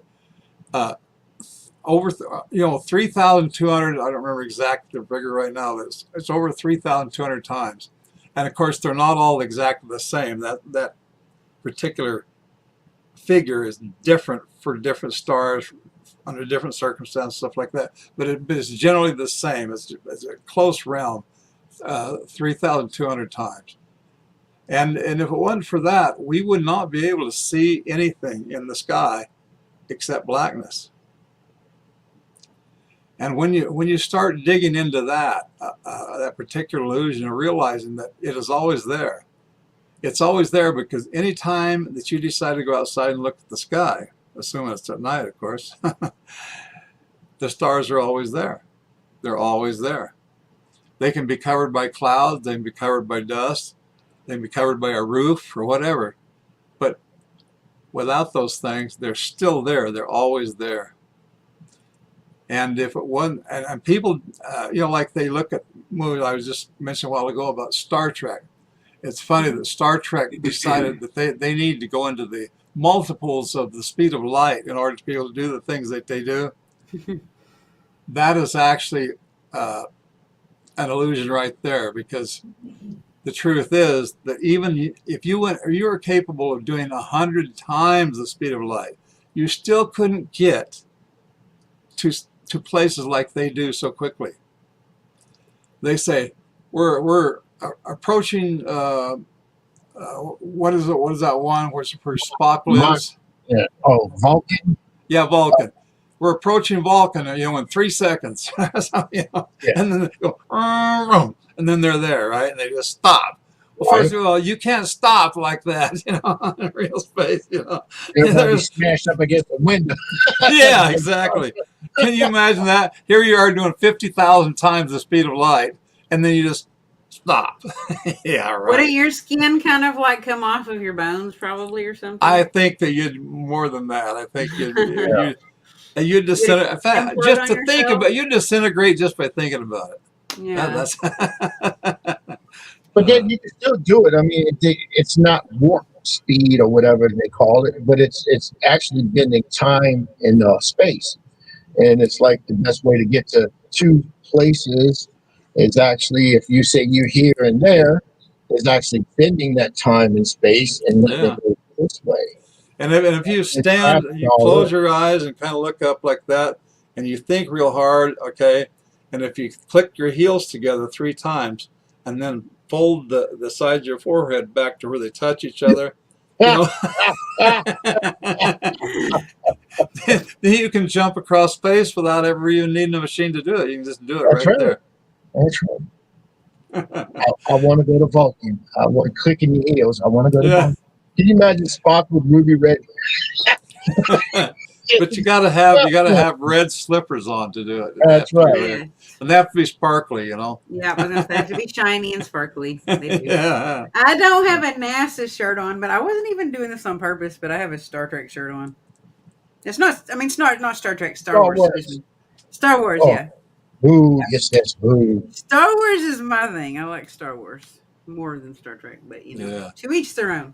Over 3,200. I don't remember exactly the figure right now. It's over 3,200 times, and of course they're not all exactly the same. That particular figure is different for different stars under different circumstances, stuff like that. But it's generally the same. It's a close realm, 3,200 times. And if it wasn't for that, we would not be able to see anything in the sky except blackness. And when you start digging into that particular illusion and realizing that it is always there, it's always there, because any time that you decide to go outside and look at the sky, assuming it's at night, of course, the stars are always there. They're always there. They can be covered by clouds, they can be covered by dust, they can be covered by a roof or whatever. But without those things, they're still there. They're always there. And if it wasn't, and people, like they look at movies, I was just mentioning a while ago about Star Trek. It's funny that Star Trek decided that they need to go into the multiples of the speed of light in order to be able to do the things that they do. That is actually an illusion right there, because the truth is that even if you were capable of doing 100 times the speed of light, you still couldn't get to places like they do so quickly. They say we're approaching what is that one where Spock lives? Yeah. Oh, Vulcan. Yeah, Vulcan. We're approaching Vulcan, in 3 seconds. So, Yeah. And then they go, and then they're there, right? And they just stop. Well, first of all, you can't stop like that, in real space, Everybody smashed up against the window. Yeah, exactly. Can you imagine that? Here you are doing 50,000 times the speed of light, and then you just stop. Yeah, right. Wouldn't your skin kind of like come off of your bones, probably, or something? I think that you'd more than that. I think you'd disintegrate. In fact, implode just on to think yourself? about, you disintegrate just by thinking about it. Yeah. That's But then you can still do it. I mean, it's not warp speed or whatever they call it, but it's actually bending time and space. And it's like the best way to get to two places is actually, if you say you're here and there, is actually bending that time and space and making it go this way. And if you stand, you close your eyes and kind of look up like that, and you think real hard, okay, and if you click your heels together 3 times and then fold the sides of your forehead back to where they touch each other, then you can jump across space without ever even needing a machine to do it. You can just do it right there. That's right. I want to go to Vulcan. I want to click in the heels. I want to go to Vulcan. Can you imagine Spock with ruby red? But you gotta have red slippers on to do it. That's right. Yeah. And they have to be sparkly, Yeah, but they have to be shiny and sparkly. They do. Yeah. I don't have a NASA shirt on, but I wasn't even doing this on purpose. But I have a Star Trek shirt on. It's not. I mean, it's not Star Trek. Star Wars. Excuse me. Star Wars. Oh. Yeah. Boo! Yes, boo. Star Wars is my thing. I like Star Wars more than Star Trek, but to each their own.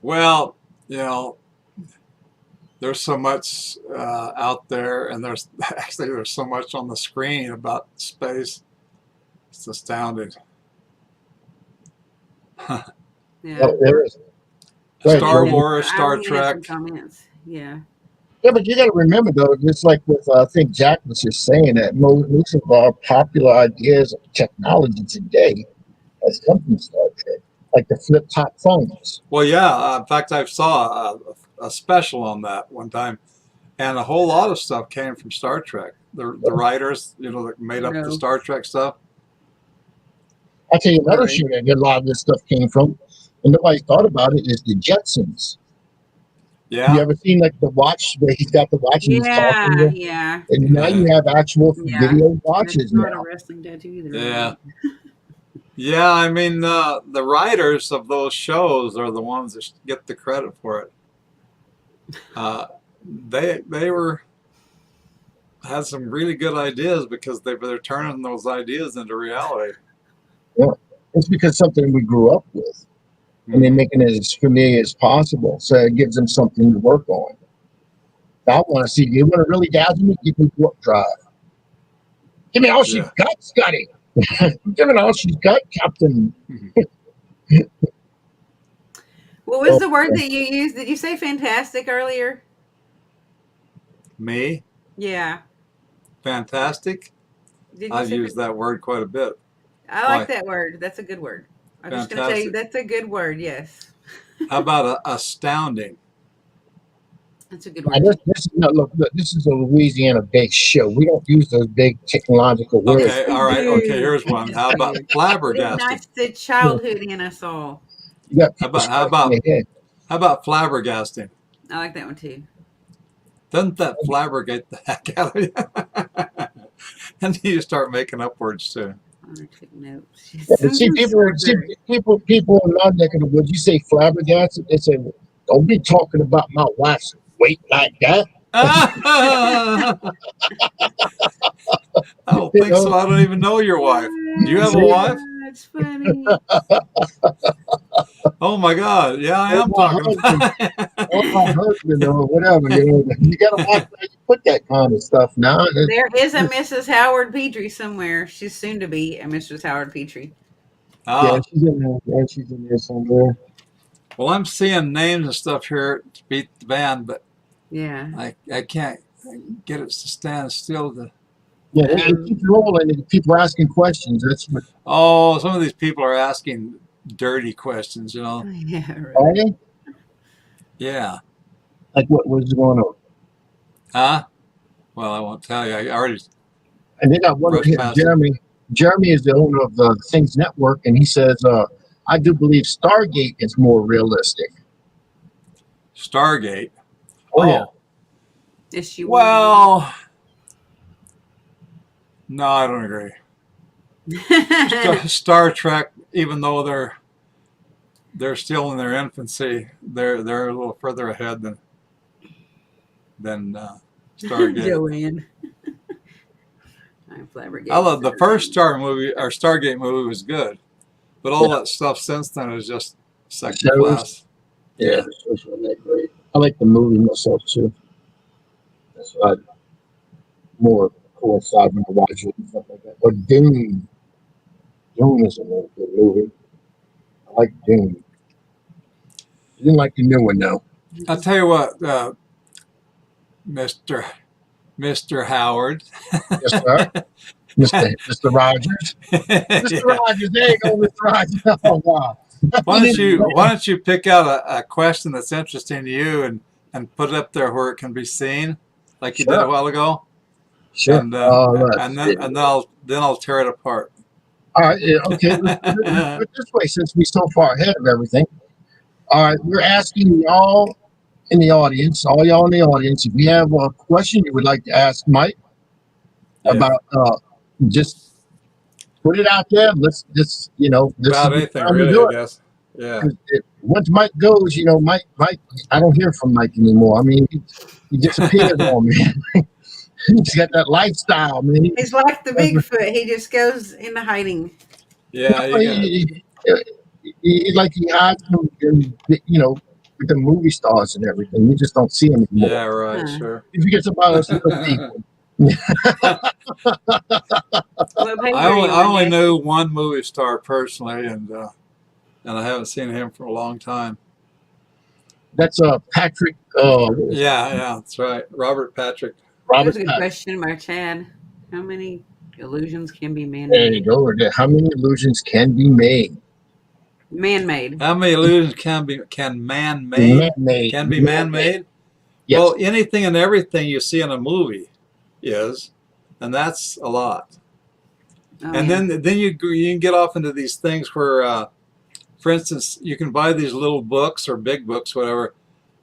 Well, you know, there's so much out there, and there's so much on the screen about space. It's astounding. Yeah. There is. Right, Star Jordan. Wars, I Star only had some Trek. comments. Yeah. Yeah, but you got to remember though, just like with I think Jack was just saying that most of our popular ideas of technology today has come from Star Trek, like the flip top phones. Well, yeah. In fact, I saw a special on that one time, and a whole lot of stuff came from Star Trek. The writers, that made up the No. Star Trek stuff. I'll tell you another Right. show that a lot of this stuff came from, and nobody thought about it, is the Jetsons. You Yeah, ever seen like the watch where he's got the watch and he's talking Yeah. there? Yeah. And now you yeah, have actual Yeah. video That's watches not a now. wrestling tattoo either. yeah, yeah. I mean, the writers of those shows are the ones that get the credit for it. They had some really good ideas because they're turning those ideas into reality. Yeah. It's because something we grew up with, and they're making it as familiar as possible, so it gives them something to work on. I want to see. You want to really dazzle me? Give me warp drive. Give me all she's Yeah. got, Scotty. Give me all she's got, Captain. What was the word that you used? Did you say fantastic earlier? Me, Yeah. fantastic. Did you I've say used that word quite a bit. I Why? like that word. That's a good word. I'm just going to tell you Fantastic. that's a good word. Yes. How about astounding? That's a good Now, word. this is look, this is a Louisiana-based show. We don't use those big technological words. Okay, We all right. Okay, do. here's We one. just How about do. It flabbergasted? ignites the childhood in us all. You got How people about scratching their head. how about flabbergasting? I like that one too. Doesn't that flabbergate the heck out of you? And you start making up words too. I'm going to take notes. Yeah, but see, people in my neck of the woods. You say flabbergasted, they say, "Don't be talking about my wife's weight like that." I don't You think so. know, I don't even know your wife. Do you have a see, wife? That's funny. Oh my God. Yeah, I or am my talking husband, about or my husband, or whatever. You got to watch how you put that kind of stuff now. There is a Mrs. Howard Petrie somewhere. She's soon to be a Mrs. Howard Petrie. Yeah, Ah, she's in there. Yeah, she's in there somewhere. well, I'm seeing names and stuff here to beat the band, but Yeah. I can't get it to stand still. Yeah, it keeps rolling. And people are asking questions. That's what. Oh, some of these people are asking dirty questions, Yeah, Are right. they? Yeah. Like what was going on? Huh? Well, I won't tell you. I already And they got one over brushed here, past it. Jeremy. Jeremy is the owner of the Things Network, and he says, "I do believe Stargate is more realistic." Stargate. Oh yeah, Is she Well, no, I don't agree. Star Trek, even though they're still in their infancy, they're a little further ahead than Stargate. Joanne. I'm flabbergasted. I love the first Stargate movie was good, but all that stuff since then is just second shows. class. Yeah, the shows weren't that great. I like the movie myself too. That's what I more coincide when I watch it and stuff like that. Or Dune. Dune is a really good movie. I like Dune. I didn't like the new one though. I'll tell you what, Mr. Howard. Yes, sir. Mr. Rogers. Mr. Rogers, there you go, Mr. Rogers. Oh wow. Why don't you pick out a question that's interesting to you and put it up there where it can be seen, like you did a while ago, Sure. and then I'll tear it apart. All right. Yeah, okay. Let's put it this way, since we're so far ahead of everything. All right. We're asking y'all in the audience, all y'all in the audience, if you have a question you would like to ask Mike about, just put it out there. Let's just, this About is the anything, time to really, do I it. guess. Yeah. Once Mike goes, Mike, I don't hear from Mike anymore. I mean, he disappeared on me. He's got that lifestyle, man. He's like the Bigfoot. He just goes into hiding. Yeah. He- like he hides them, in, with the movie stars and everything. You just don't see him Yeah, anymore. right, Huh. sure. He forgets about us little people. What page are you I on, only Dad? knew one movie star personally, and I haven't seen him for a long time. That's Patrick. What was it? Yeah, that's right. Robert Patrick. Here's Robert a good Patrick. question by Chad. How many illusions can be There you man-made? go. How many illusions can be made? Man-made. How many illusions can man Man made? made. Can be Man man made. made? Yes. Well, anything and everything you see in a movie is, and that's a lot. Oh And yeah. then you can get off into these things where, for instance, you can buy these little books or big books, whatever,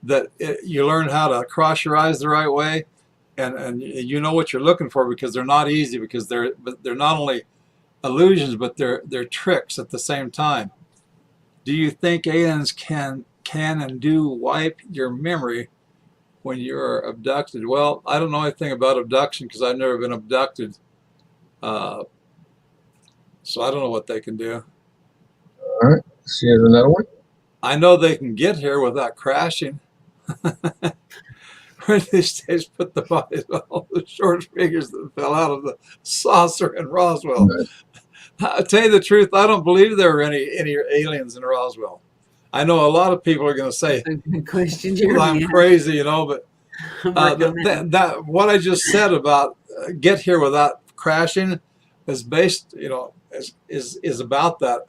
that you learn how to cross your eyes the right way, and you know what you're looking for because they're not easy because they're not only illusions but they're tricks at the same time. Do you think aliens can and do wipe your memory when you're abducted? Well, I don't know anything about abduction because I've never been abducted, uh, so I don't know what they can do. All right. See, here's another one. I know they can get here without crashing. Where these days put the bodies of all the short figures that fell out of the saucer in Roswell. Right. I tell you the truth, I don't believe there were any aliens in Roswell. I know a lot of people are going to say, That's a good question, well, I'm Jeremy. crazy, but I'm working on that one. that what I just said about get here without crashing is based, is about that.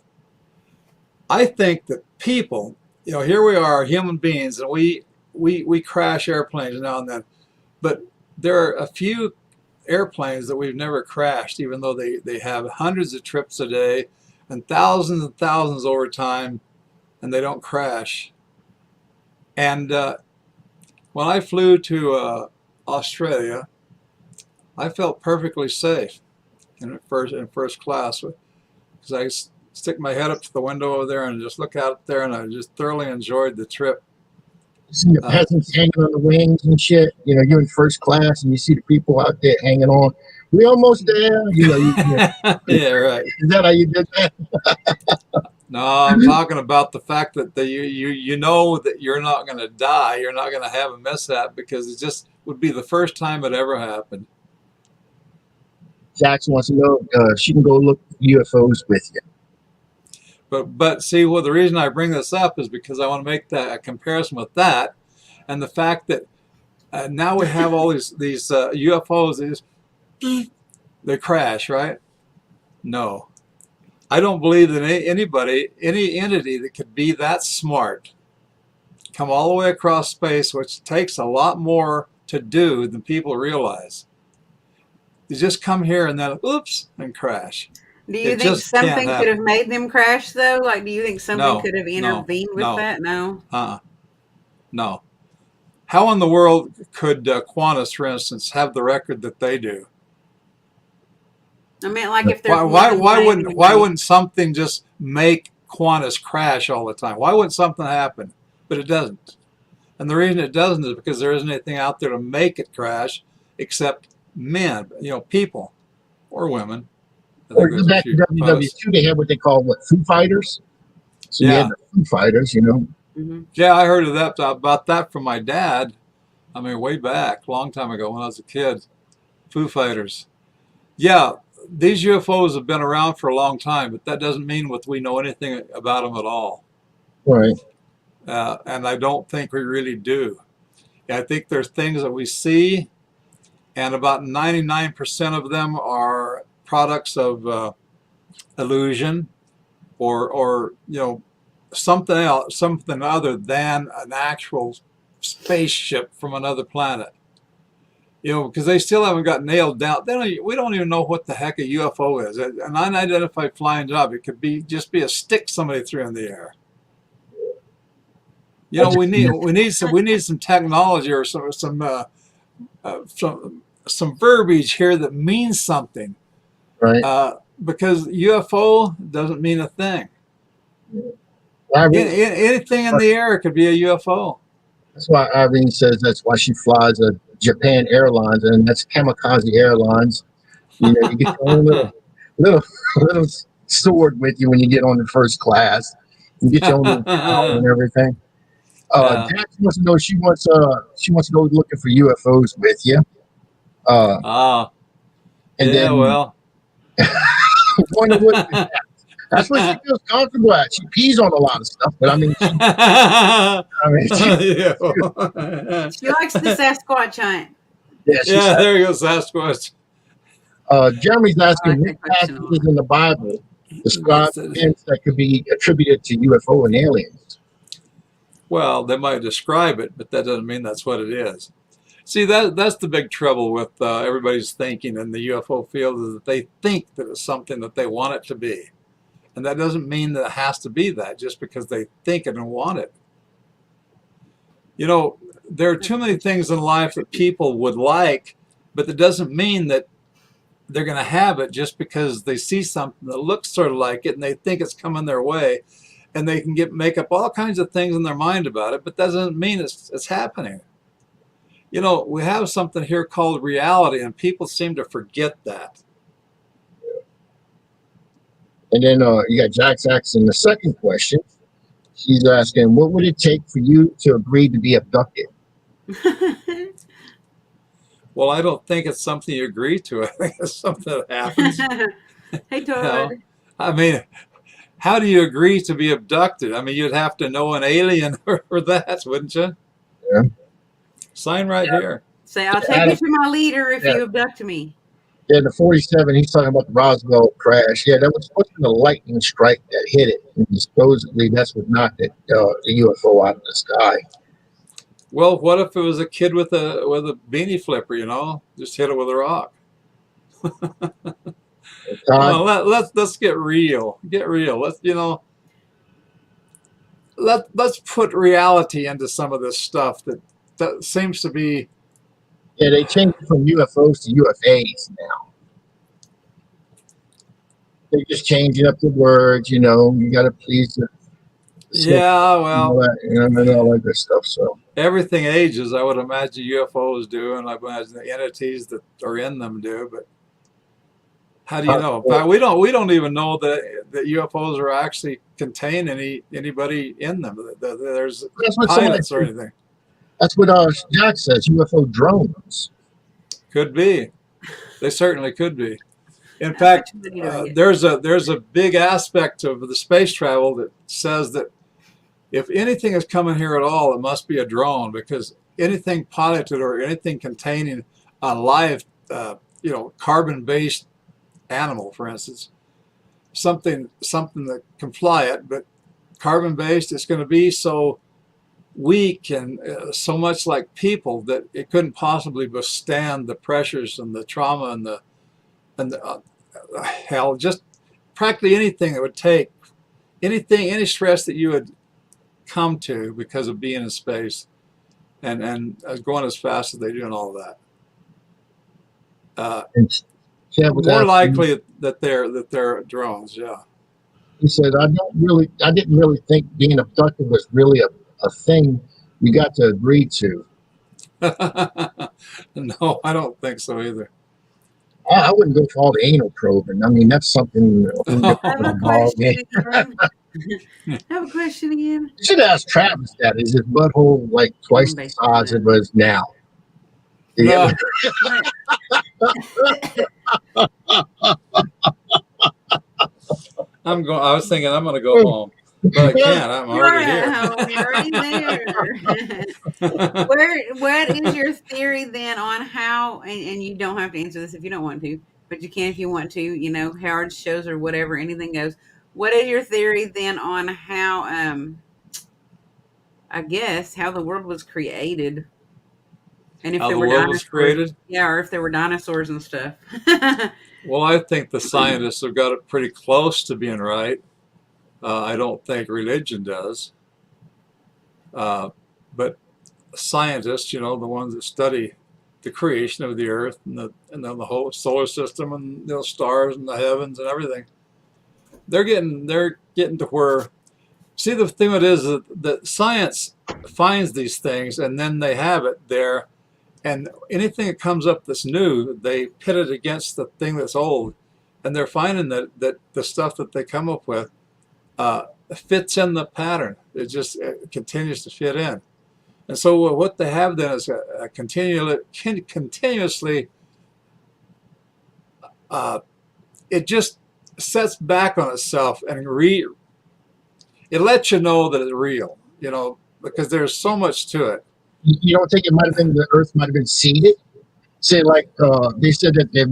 I think that people, here we are, human beings, and we crash airplanes now and then, but there are a few airplanes that we've never crashed, even though they have hundreds of trips a day and thousands over time, and they don't crash. And when I flew to Australia, I felt perfectly safe in first class because I stick my head up to the window over there and just look out there, and I just thoroughly enjoyed the trip. You see the Uh, peasants hanging on the wings and shit. You're in first class and you see the people out there hanging on. We almost there. yeah, right. Is that how you did that? No, I'm talking about the fact that you know that you're not going to die, you're not going to have a mishap because it just would be the first time it ever happened. Jackson wants to know if she can go look at UFOs with you. But see, well, the reason I bring this up is because I want to make a comparison with that, and the fact that now we have all these UFOs. They crash, right? No, I don't believe that any entity that could be that smart, come all the way across space, which takes a lot more to do than people realize. You just come here and then, oops, and crash. Do you It think just can't something could have happen. made them crash though? Like, do you think something No, could have no, intervened with no, that? No. no. How in the world could Qantas, for instance, have the record that they do? I meant like if there's one Why landing. wouldn't something just make Qantas crash all the time? Why wouldn't something happen? But it doesn't. And the reason it doesn't is because there isn't anything out there to make it crash except men, people or women. I Or think there's a back few in posts. WW2, they had what they call Foo Fighters. So you had Yeah, the Foo Fighters. Hmm. yeah, I heard of that about that from my dad. I mean, way back, a long time ago when I was a kid. Foo Fighters. Yeah, these UFOs have been around for a long time, but that doesn't mean that we know anything about them at all. Right. And I don't think we really do. I think there's things that we see, and about 99% of them are products of illusion or something else, something other than an actual spaceship from another planet. Because they still haven't got nailed down. We don't even know what the heck a UFO is. An unidentified flying object. It could just be a stick somebody threw in the air. We need some technology or some verbiage here that means something. Right. Because UFO doesn't mean a thing. Irene, Anything in the air could be a UFO. that's why Irene says that's why she flies a Japan Airlines, and that's Kamikaze Airlines. You get your own little little sword with you when you get on the first class. You get your own little tower and everything. Yeah. Jax wants to know she wants to go looking for UFOs with you. Uh, Ah, and yeah, then well. wonder what that's what she feels comfortable at. She pees on a lot of stuff, but I mean, Yeah. She likes the Sasquatch hunt. yeah, she Yeah, said. there you go, Sasquatch. Jeremy's I asking like what that question a passages lot. in the Bible describe That's it. events that could be attributed to UFO and aliens. Well, they might describe it, but that doesn't mean that's what it is. See, that's the big trouble with everybody's thinking in the UFO field is that they think that it's something that they want it to be. And that doesn't mean that it has to be that just because they think it and want it. You know, there are too many things in life that people would like, but that doesn't mean that they're going to have it just because they see something that looks sort of like it and they think it's coming their way, and they can make up all kinds of things in their mind about it, but that doesn't mean it's happening. You know, we have something here called reality, and people seem to forget that. And then you got Jax asking the second question. She's asking, what would it take for you to agree to be abducted? Well, I don't think it's something you agree to. I think it's something that happens. Hey, You Todd. know, I mean, how do you agree to be abducted? I mean, you'd have to know an alien for that, wouldn't you? Yeah. Sign right here. Say, I'll take you Adam, to my leader if yeah, you abduct me. yeah, the 47, he's talking about the Roswell crash. Yeah, that was supposed to be a lightning strike that hit it. And supposedly that's what knocked it, the UFO out of the sky. Well, what if it was a kid with a beanie flipper? You know, just hit it with a rock. Come Todd, on, let's get real. Get real. Let's put reality into some of this stuff that seems to be. yeah, they changed it from UFOs to UFAs now. They're just changing up the words, you know. You got to please the civil Yeah, and all well, that, you know, and all that good stuff. So, everything ages. I would imagine UFOs do, and I imagine the entities that are in them do. But how do you Todd, know? In fact, we don't even know that UFOs are actually contain anybody in them. That there's that's what somebody pilots or anything. That's what Jack says. UFO drones. Could be. They certainly could be. In I bet fact, you money to read it. there's a big aspect of the space travel that says that if anything is coming here at all, it must be a drone, because anything piloted or anything containing a live, carbon-based animal, for instance, something that can fly it, but carbon-based, it's going to be so weak and so much like people that it couldn't possibly withstand the pressures and the trauma and the hell, just practically anything that would take any stress that you would come to because of being in space and going as fast as they do and all of that. And Chad was More asking, likely that they're drones. Yeah. he said, I didn't really think being abducted was really a thing you got to agree to. No, I don't think so either. I wouldn't go for all the anal probing. I mean, that's something a whole I have a different ball game. question again. I have a question again. You should ask Travis that. Is his butthole like twice the size it was now? Yeah. I was thinking I'm going to go home, but I can't. I'm You're already at here. home. You're already there. What is your theory then on how? And you don't have to answer this if you don't want to, but you can if you want to. You know, Howard's shows or whatever, anything goes. What is your theory then on how? I guess how the world was created, and if How there the were world was dinosaurs. created? Yeah, or if there were dinosaurs and stuff. Well, I think the scientists have got it pretty close to being right. I don't think religion does. But scientists, the ones that study the creation of the Earth and then the whole solar system and stars and the heavens and everything, they're getting to where. See, the thing it is that science finds these things and then they have it there, and anything that comes up that's new, they pit it against the thing that's old, and they're finding that the stuff that they come up with fits in the pattern. It just continues to fit in. And so what they have then is a continuously, it just sets back on itself and it lets you know that it's real, because there's so much to it. You don't think it might have been the Earth might have been seeded? Say, like they said that there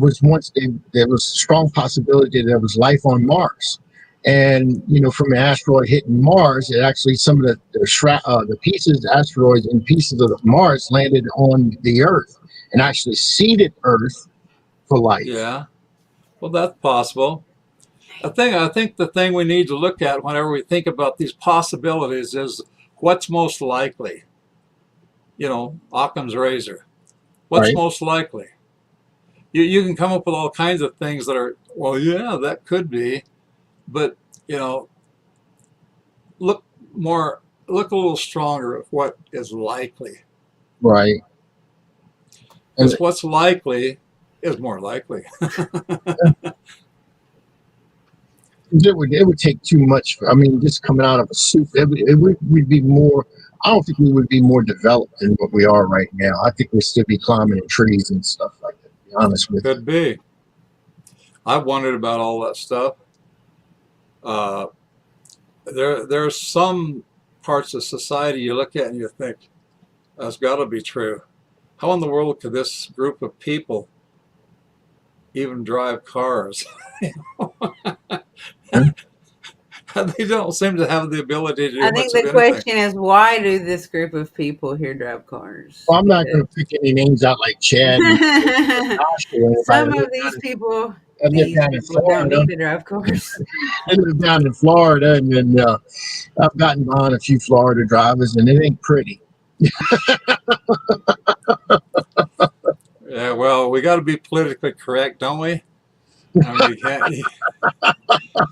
was strong possibility that there was life on Mars, and from an asteroid hitting Mars, it actually some of the pieces, asteroids and pieces of Mars landed on the Earth and actually seeded Earth for life. Yeah, well, that's possible. I think the thing we need to look at whenever we think about these possibilities is what's most likely. Occam's razor. What's Right. most likely? You can come up with all kinds of things that are, well, yeah, that could be, but look a little stronger at what is likely. Right. Because what's likely is more likely. It would take too much. I mean, just coming out of a soup, we'd be more. I don't think we would be more developed than what we are right now. I think we'd still be climbing in trees and stuff like that, to be honest with you. Could be. I've wondered about all that stuff. There's some parts of society you look at and you think, that's got to be true. How in the world could this group of people even drive cars? They don't seem to have the ability to do I think much the of anything. question is, why do this group of people here drive cars? Well, I'm not going to pick any names out like Chad and Josh or Some anybody. of these people, I live down in don't Florida. need to drive cars. I live down in Florida, and then I've gotten behind a few Florida drivers, and it ain't pretty. Yeah, well, we got to be politically correct, don't we? I mean, you can't.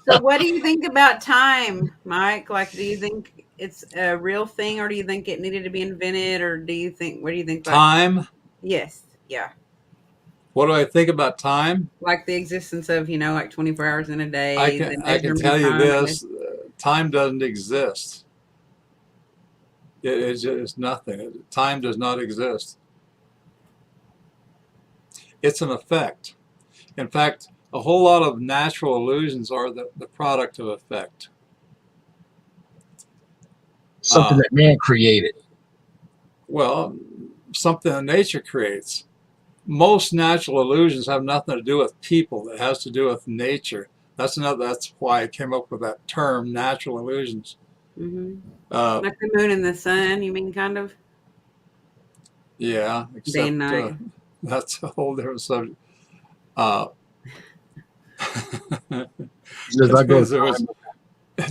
So what do you think about time, Mike? Like, do you think it's a real thing, or do you think it needed to be invented, or what do you think about Time? Yes. Yeah. What do I think about time? Like the existence of, like 24 hours in a day. I can tell you this, time doesn't exist. It's just nothing. Time does not exist. It's an effect. In fact, a whole lot of natural illusions are the product of effect. Something that man created. Well, something that nature creates. Most natural illusions have nothing to do with people. It has to do with nature. That's why I came up with that term, natural illusions. Mm-hmm. Like the moon and the sun, you mean, kind of? Yeah, except day and night. That's a whole different subject. It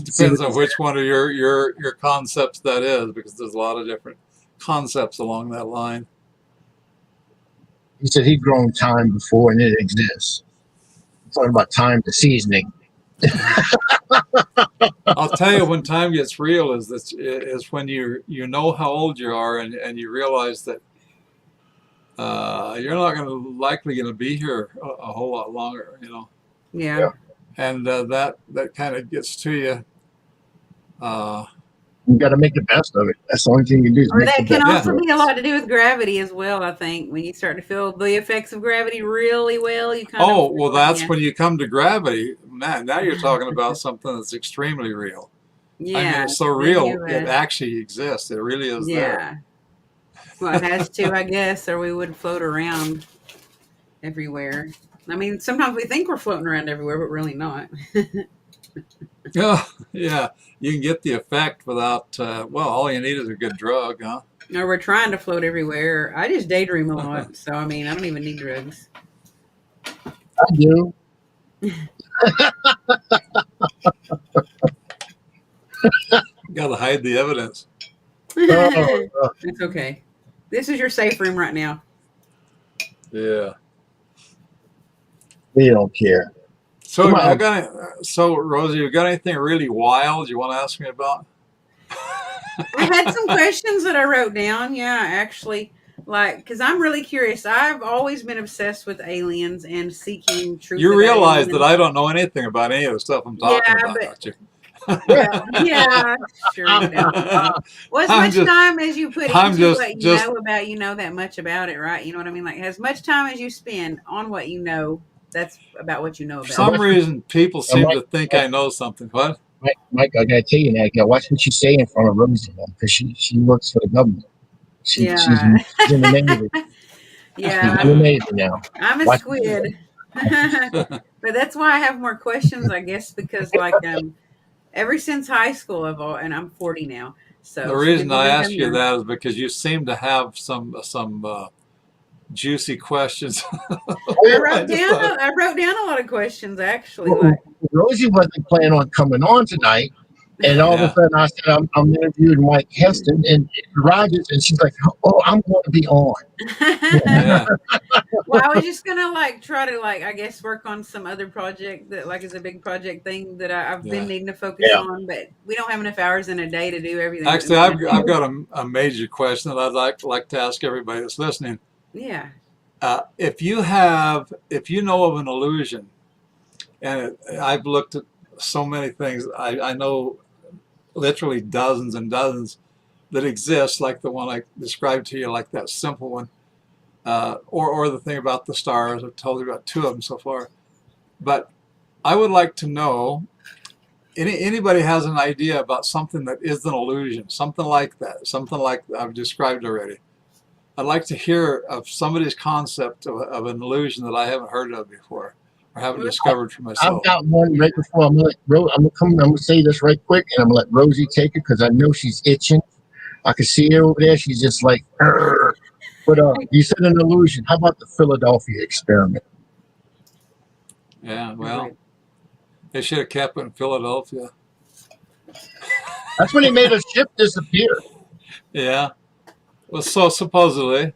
depends on which one of your concepts that is, because there's a lot of different concepts along that line. He said he'd grown time before and it exists. I'm talking about time to seasoning. I'll tell you when time gets real is when you know how old you are and you realize that you're not likely going to be here a whole lot longer, Yeah. And that kind of gets to you. You got to make the best of it. That's the only thing you can do. Or that can also be a lot to do with gravity as well, I think. When you start to feel the effects of gravity really well, you kind of... Oh, well, that's when you come to gravity. Man, now you're talking about something that's extremely real. Yeah. I mean, it's so real, it actually exists. It really is there. Well, it has to, I guess, or we would float around everywhere. I mean, sometimes we think we're floating around everywhere, but really not. Oh, yeah. You can get the effect without, all you need is a good drug, huh? Or we're trying to float everywhere. I just daydream a lot, so, I mean, I don't even need drugs. I do. Got to hide the evidence. It's okay. This is your safe room right now. Yeah. We don't care. So, Rosie, you got anything really wild you want to ask me about? I had some questions that I wrote down. Yeah, actually, because I'm really curious. I've always been obsessed with aliens and seeking truth. You realize that I don't know anything about any of the stuff I'm talking about, don't you? Yeah, sure you don't. Well, as I'm much just, time as you put I'm into what you just know about, you know that much about it, right? You know what I mean? Like, as much time as you spend on what you know, that's about what you know for about it. some reason, people seem Mike, to think I know something. What? Mike, I gotta tell you that. Watch what you say in front of Rosie, because she works for the government. She's Yeah. in the Navy. She's Yeah, in the Navy now. I'm a Watch what you squid. say. But that's why I have more questions, I guess, because like ever since high school and I'm 40 now. The So since reason we've I been ask coming you here. that is because you seem to have some juicy questions. I just thought, I wrote down a lot of questions actually, Well, like Rosie wasn't planning on coming on tonight, and all of a yeah, sudden I said I'm interviewing Mike Heston and Rogers, and she's like, "Oh, I'm going to be on." yeah, well, I was just gonna like try to like I guess work on some other project that like is a big project thing that I've been yeah. needing to focus Yeah. on, but we don't have enough hours in a day to do everything that Actually, we want to I've do. got a major question that I'd like to ask everybody that's listening. Yeah. If you know of an illusion, and I've looked at so many things, I know literally dozens and dozens that exist, like the one I described to you, like that simple one, or the thing about the stars. I've told you about two of them so far. But I would like to know, anybody has an idea about something that is an illusion, something like that, something like I've described already. I'd like to hear of somebody's concept of an illusion that I haven't heard of before or haven't discovered for I've myself. got one right before I'm gonna let I'm gonna say this right quick, and I'm gonna let Rosie take it because I know she's itching. I can see her over there. She's just like, "Arr." But you said an illusion. How about the Philadelphia experiment? Yeah, well, they should have kept it in Philadelphia. That's when he made a ship disappear. Yeah, well, so supposedly.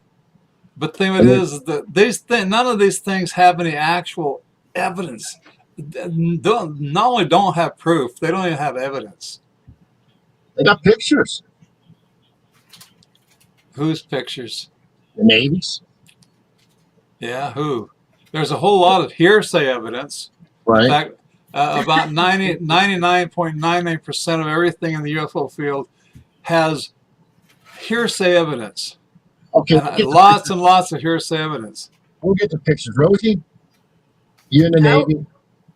But the thing of it And then is that none of these things have any actual evidence. Not only don't have proof, they don't even have evidence. they got pictures. Whose pictures? The Navy's, Yeah, who? There's a whole lot of hearsay evidence. In right? fact, about 99.99% of everything in the UFO field has hearsay evidence, Okay, and lots of hearsay evidence. we'll get the pictures. Rosie, you in the Oh, Navy,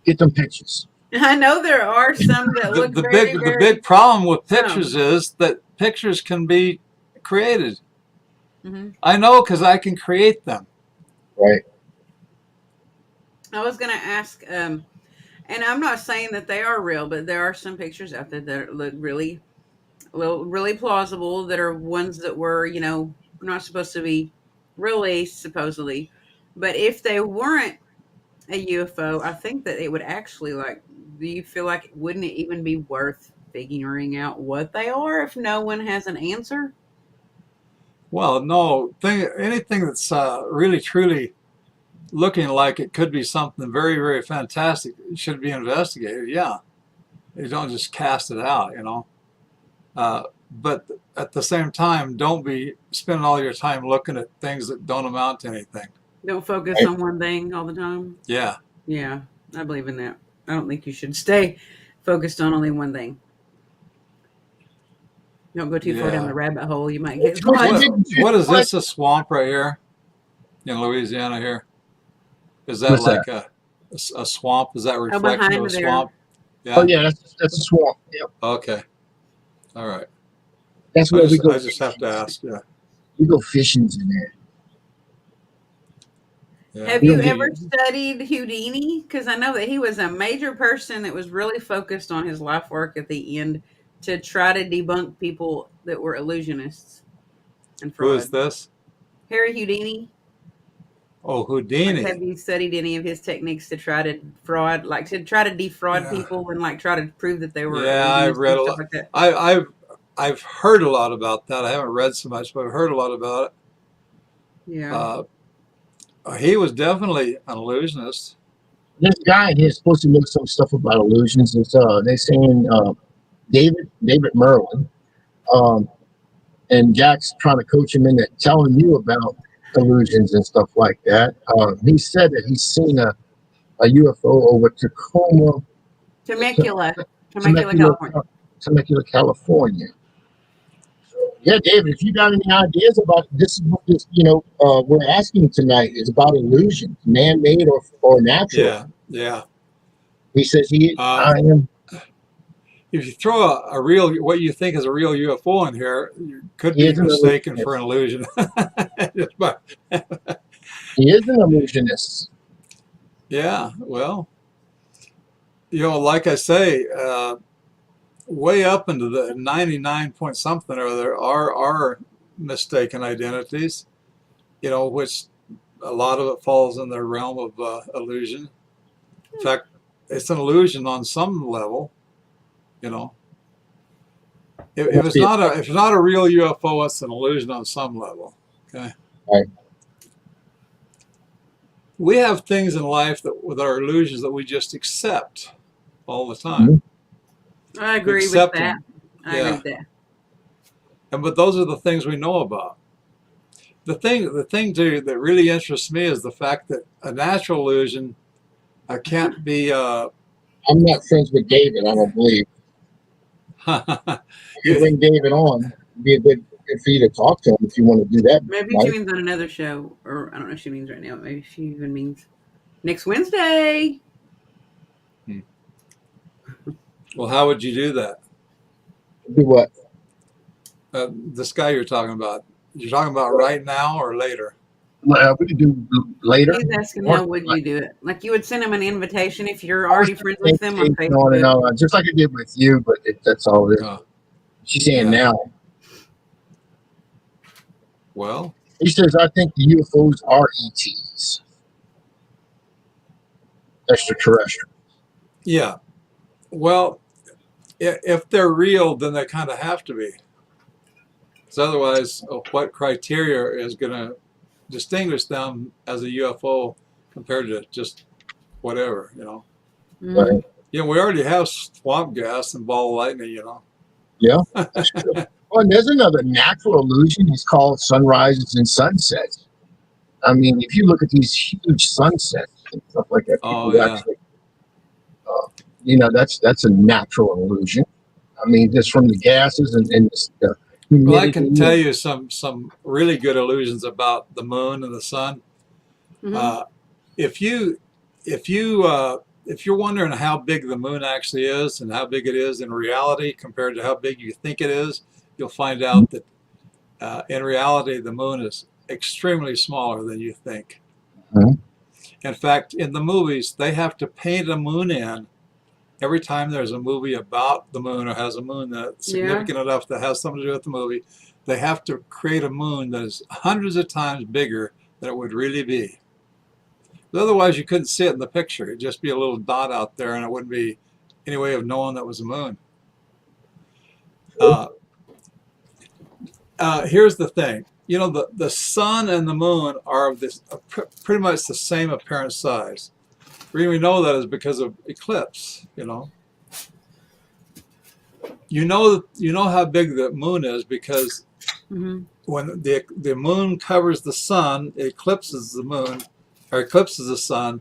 get them pictures. I know there are some that look very, The big very. problem with Oh. pictures is that pictures can be created. Hmm. I know because I can create them. Right. I was gonna ask, and I'm not saying that they are real, but there are some pictures out there that look really plausible. That are ones that were, not supposed to be released, supposedly. But if they weren't a UFO, I think that it would actually like. Do you feel like wouldn't it even be worth figuring out what they are if no one has an answer? Well, no, anything that's really truly looking like it could be something very, very fantastic should be investigated. Yeah, you don't just cast it out. But at the same time, don't be spending all your time looking at things that don't amount to anything. Don't focus Right. on one thing all the time. Yeah, Yeah, I believe in that. I don't think you should stay focused on only one thing. Don't go too far down yeah. the rabbit hole. You might get Rosie, lost. What is this? A swamp right here in Louisiana? Here is that What's that? like a swamp? Is that a Oh, reflection of behind a there. swamp? Oh Yeah. yeah, that's a swamp. Yep. Okay. All right. That's where we go I just have fishing. to ask. Yeah. We go fishing in there. Yeah. Have We you don't get ever studied Houdini? Because I know that he was a major person that was really focused on his life work at the end to try to debunk people that were illusionists and Who is fraud. this? Harry Houdini. Oh, Like, have Houdini. you studied any of his techniques to try to fraud, like to try to defraud Yeah. people and like try to prove that they were Yeah, I've illusionists read and a stuff lot. like that? I've heard a lot about that. I haven't read so much, but I've heard a lot about it. Yeah. He was definitely an illusionist. this guy here is supposed to know some stuff about illusions. It's they're saying David Merlin, um, and Jack's trying to coach him into telling you about illusions and stuff like that. He said that he's seen a UFO over Tacoma. Temecula. Temecula, California. Temecula, California. Yeah, David, if you got any ideas about this, is what this, we're asking tonight is about illusions, man-made or natural. Yeah. He says Uh, I am. if you throw a real, what you think is a real UFO in here, you could He be is an mistaken for illusionist. an illusion. But, He is an illusionist. yeah, well, like I say, way up into the 99 point something or other are mistaken identities, which a lot of it falls in the realm of illusion. In fact, it's an illusion on some level, you know. If it's not a real UFO, it's an illusion on some level. Okay. Right. We have things in life that with our illusions that we just accept all the time. Mm-hmm. I We agree with accept that. them. I agree Yeah. with that. But those are the things we know about. The thing too that really interests me is the fact that a natural illusion can't be. I'm not friends with David. I don't believe. If you bring David on, it'd be a good for you to talk to him if you want to do that. Maybe she Right? means on another show, or I don't know if she means right now. Maybe she even means next Wednesday. Well, how would you do that? Do what? This guy you're talking about. You're talking about right now or later? We could do later. He's asking Or, how would you do it? Like you would send him an invitation if you're I was already friends with them on thinking Facebook. on and on, just like I did with you, but that's all it is. She's saying Yeah. now. Well, He says, I think the UFOs are ETs, extraterrestrial. yeah. Well, if they're real, then they kind of have to be. Because otherwise, what criteria is going to distinguish them as a UFO compared to just whatever, Mhm. Right? We already have swamp gas and ball of lightning, Yeah, that's true. Well, and there's another natural illusion. It's called sunrises and sunsets. I mean, if you look at these huge sunsets and stuff like that, Oh, people yeah. actually, that's a natural illusion. I mean, just from the gases and the humidity. Well, I can tell you some really good illusions about the moon and the sun. Mhm. If you're wondering how big the moon actually is and how big it is in reality compared to how big you think it is, you'll find out that in reality the moon is extremely smaller than you think. Mhm. In fact, in the movies, they have to paint a moon in every time there's a movie about the moon or has a moon that's significant enough that has something to do with the movie. They have to create a moon that is hundreds of times bigger than it would really be. But otherwise, you couldn't see it in the picture. It'd just be a little dot out there, and it wouldn't be any way of knowing that was a moon. Here's the thing. The sun and the moon are of this pretty much the same apparent size. The reason we know that is because of eclipse. You know how big the moon is because Mhm. when the moon covers the sun, it eclipses the moon or eclipses the sun,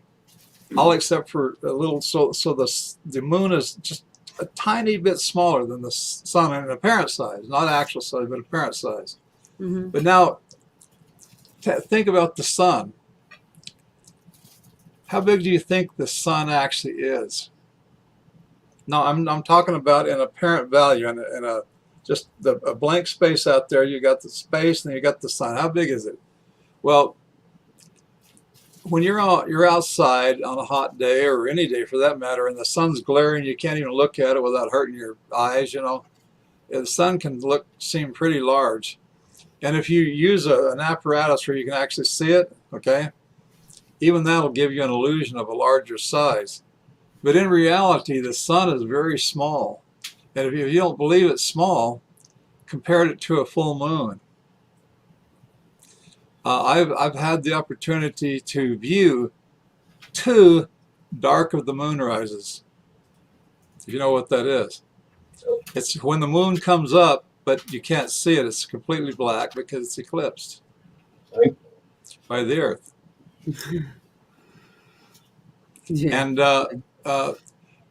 all except for a little. So the moon is just a tiny bit smaller than the sun in apparent size, not actual size, but apparent size. Mhm. But now, think about the sun. How big do you think the sun actually is? No, I'm talking about an apparent value in a just a blank space out there. You got the space and you got the sun. How big is it? Well, when you're outside on a hot day or any day for that matter, and the sun's glaring, you can't even look at it without hurting your eyes. The sun can seem pretty large, and if you use an apparatus where you can actually see it, okay, even that'll give you an illusion of a larger size. But in reality, the sun is very small. And if you don't believe it's small, compare it to a full moon. I've had the opportunity to view 2 dark of the moon rises. If you know what that is. It's when the moon comes up, but you can't see it. It's completely black because it's eclipsed Right. by the Earth. Yeah. And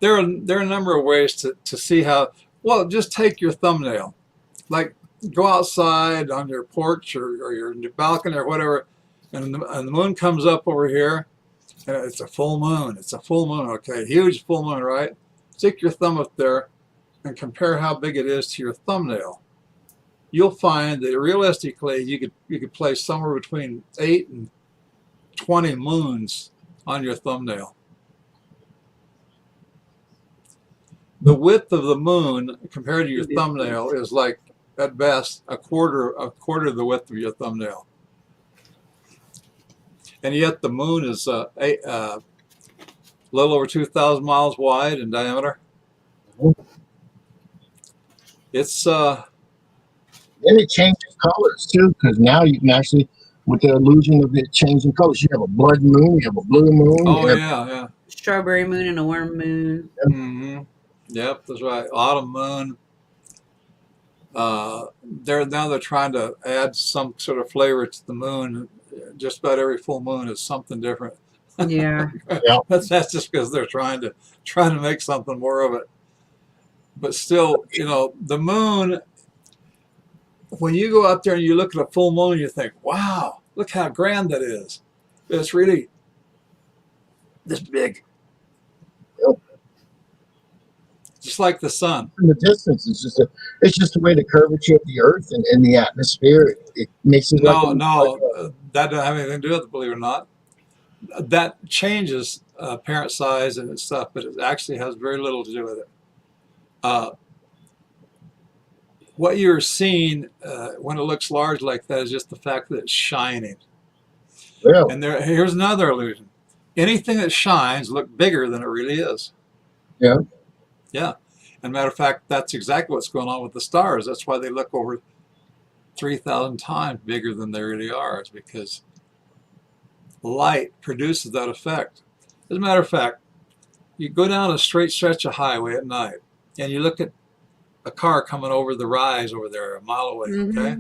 there are a number of ways to see how. Well, just take your thumbnail, like go outside on your porch or your balcony or whatever, and the moon comes up over here, and it's a full moon. It's a full moon. Okay, huge full moon, right? Stick your thumb up there and compare how big it is to your thumbnail. You'll find that realistically you could place somewhere between 8 and 20 moons on your thumbnail. The width of the moon compared to your thumbnail is like at best a quarter of the width of your thumbnail. And yet the moon is a little over 2,000 miles wide in diameter. It's And it changes colors too, because now you can actually, with the illusion of it changing colors, you have a blood moon, you have a blue moon. oh you have, yeah. Strawberry moon and a worm moon. Mm-hmm. Yep, that's right. Autumn moon. They're trying to add some sort of flavor to the moon. Just about every full moon is something different. Yeah. Yeah. That's just because they're trying to make something more of it. But still, the moon. When you go out there and you look at a full moon, you think, "Wow, look how grand that is." But it's really this big, Yep. just like the sun. In the distance, it's just the way the curvature of the Earth and the atmosphere. It makes it That doesn't have anything to do with it, believe it or not. That changes apparent size and stuff, but it actually has very little to do with it. What you're seeing when it looks large like that is just the fact that it's shining. Yeah. And here's another illusion. Anything that shines looks bigger than it really is. Yeah. Yeah. And matter of fact, that's exactly what's going on with the stars. That's why they look over 3,000 times bigger than they really are. It's because light produces that effect. As a matter of fact, you go down a straight stretch of highway at night and you look at a car coming over the rise over there a mile away, okay?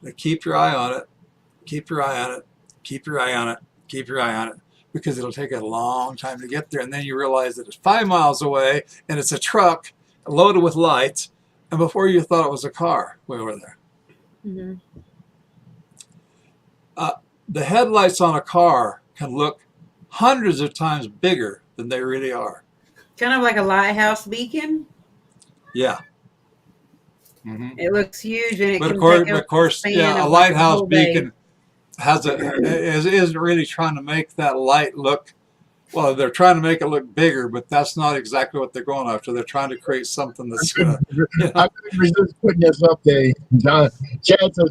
Now keep your eye on it, keep your eye on it, keep your eye on it, keep your eye on it, because it'll take a long time to get there. And then you realize that it's 5 miles away and it's a truck loaded with lights, and before you thought it was a car way over there. Mm-hmm. The headlights on a car can look hundreds of times bigger than they really are. Kind of like a lighthouse beacon. Yeah. Mm-hmm. It looks huge, and it But can of course, yeah, a lighthouse beacon isn't really trying to make that light look. Well, they're trying to make it look bigger, but that's not exactly what they're going after. They're trying to create something that's gonna. I couldn't resist putting this up there. Chad said,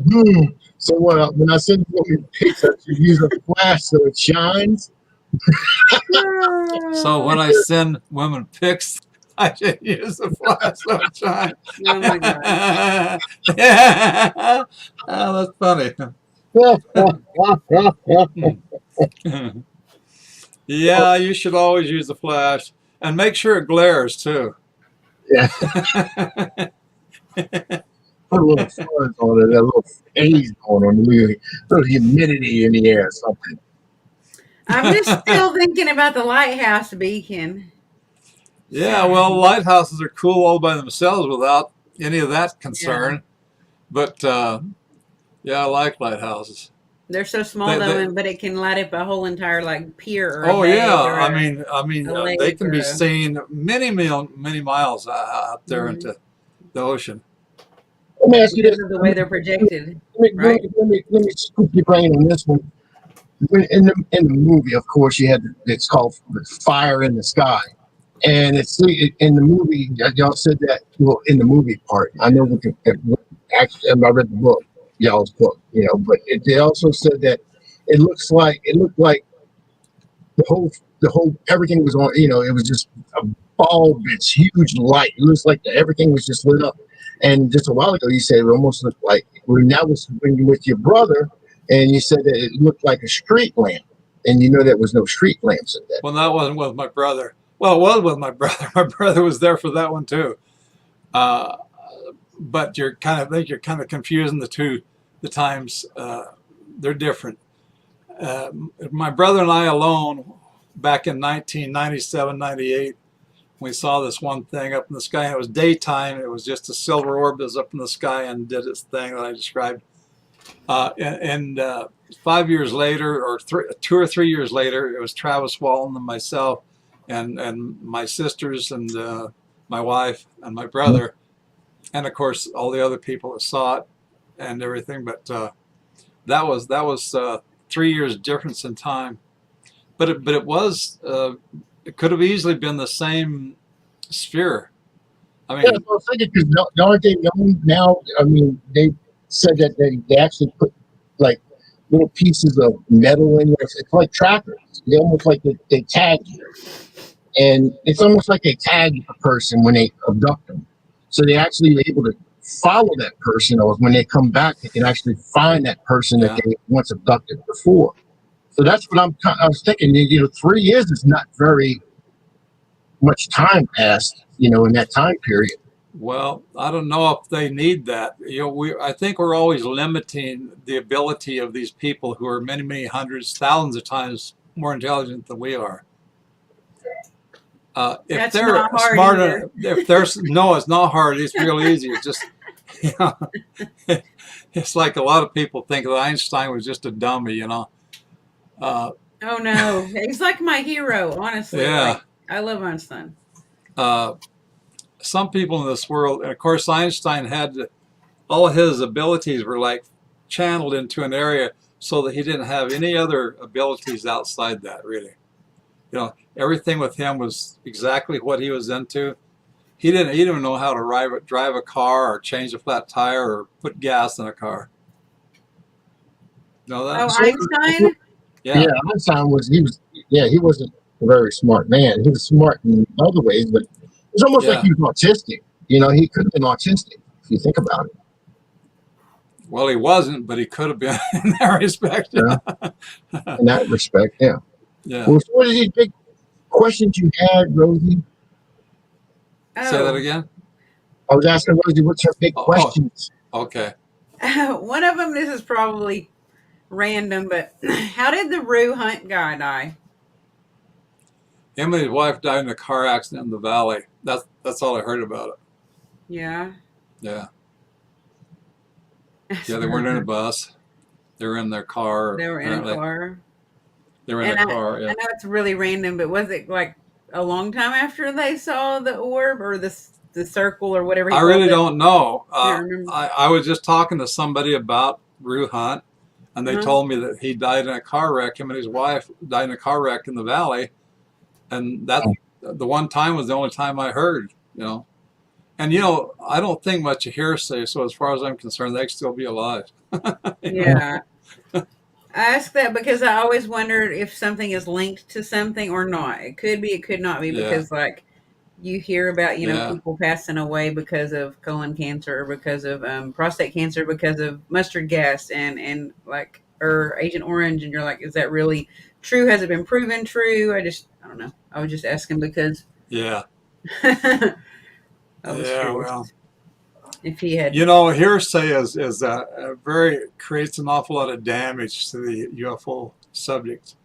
So when I send you pics, I should use a flash so it shines. So when I send women pics, I should use the flash so it shines. Oh my god! Yeah, oh, that's funny. Yeah, you should always use the flash and make sure it glares too. Yeah. Put a little fuzz on it, a little haze going on, a little humidity in the air, something. I'm just still thinking about the lighthouse beacon. Yeah, well, lighthouses are cool all by themselves without any of that concern. Yeah. But yeah, I like lighthouses. They're so small but it can light up a whole entire pier. Or oh yeah, I mean, they can be seen many miles out there into the ocean. Let me ask you this: the way they're projected. Let me scoop your brain on this one. In the movie, of course, it's called Fire in the Sky, and in the movie y'all said that. Well, in the movie part, I know actually I read the book. Y'all's book, but they also said that it looked like the whole everything was on, it was just a bulb, it's huge light. It looks like everything was just lit up. And just a while ago, you said it almost looked like when you're with your brother, and you said that it looked like a street lamp, and there was no street lamps in that. Well, that wasn't with my brother. Well, it was with my brother. My brother was there for that one too. But you're kind of confusing the times. They're different. My brother and I alone back in 1997, 98, we saw this one thing up in the sky. It was daytime. It was just a silver orb that was up in the sky and did its thing that I described. And 5 years later, or 2 or 3 years later, it was Travis Walton and myself and my sisters and my wife and my brother, and of course all the other people that saw it and everything. But that was 3 years difference in time. But it was it could have easily been the same sphere. I mean, Yeah, so I was thinking because aren't they known now? I mean, they said that they actually put like little pieces of metal in there. It's like trackers. They almost like they tag you, and it's almost like they tag a person when they abduct them. So they actually are able to follow that person, or when they come back, they can actually find that person that yeah. they once abducted before. So that's what I was thinking. 3 years is not very much time passed, in that time period. Well, I don't know if they need that. I think we're always limiting the ability of these people who are many, many hundreds, thousands of times more intelligent than we are. If That's they're not hard smart, either. if there's no, it's not hard. It's real easy. It's just, it's like a lot of people think that Einstein was just a dummy. Oh no, he's like my hero, honestly. Yeah. Like, I love Einstein. Some people in this world, and of course Einstein had all his abilities were like channeled into an area so that he didn't have any other abilities outside that, really. Everything with him was exactly what he was into. He didn't even know how to drive a car or change a flat tire or put gas in a car. No, that. Oh, Einstein? Yeah. Einstein he wasn't a very smart man. He was smart in other ways, but it's almost like he was autistic. He could have been autistic if you think about it. Well, he wasn't, but he could have been in that respect. Yeah. In that respect, yeah. Yeah. Well, so what are these big questions you had, Rosie? Oh. Say that again? I was asking Rosie, what's her big questions? Okay. One of them, this is probably random, but how did the Rue Hunt guy die? Him and his wife died in a car accident in the valley. That's all I heard about it. Yeah. Yeah. Yeah, they weren't in a bus. They were in their car. They were in a car. They were in a car, yeah. I know it's really random, but was it like a long time after they saw the orb or the circle or whatever? I really don't know. I was just talking to somebody about Rue Hunt, and they told me that he died in a car wreck. Him and his wife died in a car wreck in the valley. And that the one time was the only time I heard, And, I don't think much of hearsay. So as far as I'm concerned, they could still be alive. Yeah. I ask that because I always wondered if something is linked to something or not. It could be, it could not be, because like you hear about, people passing away because of colon cancer or because of prostate cancer, because of mustard gas and like, or Agent Orange. And you're like, is that really true? Has it been proven true? I don't know. I was just asking because. Yeah. Well, if he had, hearsay is creates an awful lot of damage to the UFO subject.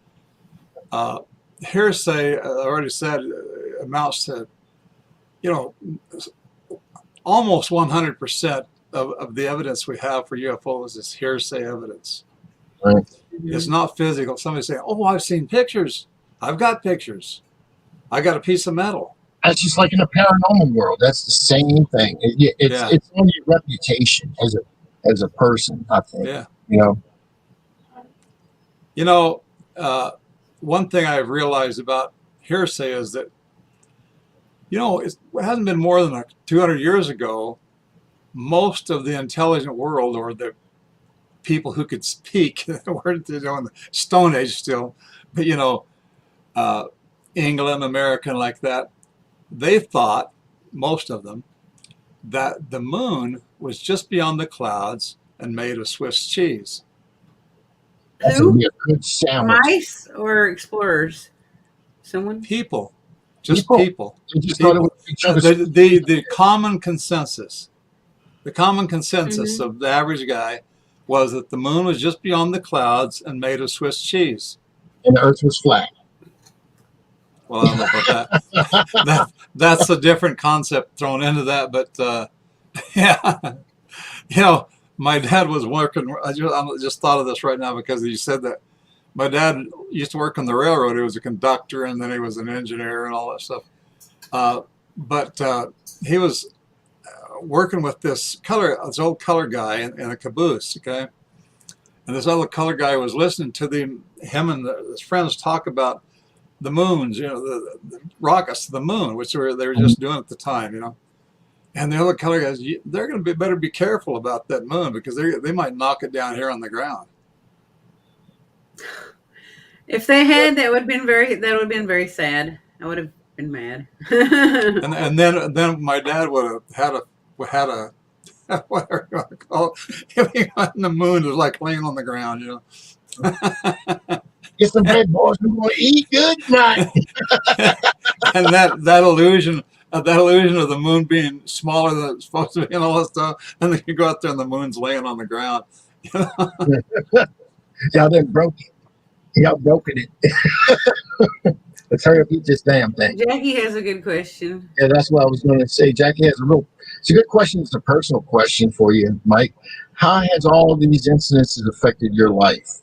Hearsay, I already said, amounts to, almost 100% of the evidence we have for UFOs is hearsay evidence. Right. Mm-hmm. It's not physical. Somebody saying, "Oh, I've seen pictures. I've got pictures. I got a piece of metal." That's just like in the paranormal world. That's the same thing. It's on your reputation as a person, I think. Yeah. One thing I've realized about hearsay is that, it hasn't been more than 200 years ago, most of the intelligent world, or the people who could speak, were in the Stone Age still, but England, America, like that, they thought, most of them, that the moon was just beyond the clouds and made of Swiss cheese. That's a good sandwich. Mice or explorers? Someone? People. Just people. Just thought it was the common consensus. The common consensus of the average guy was that the moon was just beyond the clouds and made of Swiss cheese. And the earth was flat. Well, I don't know about that. That's a different concept thrown into that, but yeah, you know, my dad was working. I just thought of this right now because you said that. My dad used to work on the railroad. He was a conductor, and then he was an engineer and all that stuff. But he was working with this old color guy in a caboose. Okay, and this other color guy was listening to him and his friends talk about the moons, the rockets to the moon, which they were just doing at the time, And the other color guys, they're going to better be careful about that moon because they might knock it down here on the ground. If they had, that would have been very sad. I would have been mad. and then my dad would have had a whatever you want to call it. On the moon is like laying on the ground, Get some bread, boys. We're going to eat good tonight. And that illusion of the moon being smaller than it's supposed to be and all that stuff, and then you go out there and the moon's laying on the ground. Y'all done broke it. Y'all broken it. Let's hurry up, eat this damn thing. Jackie has a good question. Yeah, that's what I was going to say. Jackie has it's a good question. It's a personal question for you, Mike. How has all of these incidences affected your life?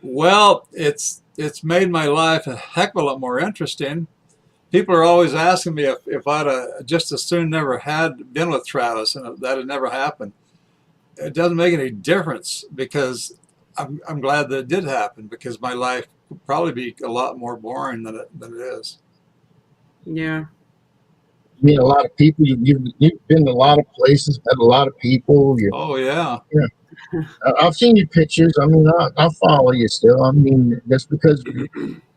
Well, it's made my life a heck of a lot more interesting. People are always asking me if I'd just as soon never had been with Travis and that had never happened. It doesn't make any difference because I'm glad that it did happen because my life would probably be a lot more boring than it is. Yeah. You meet a lot of people. You've been to a lot of places, met a lot of people. Oh, yeah. Yeah. I've seen your pictures. I mean, I follow you still. I mean, just because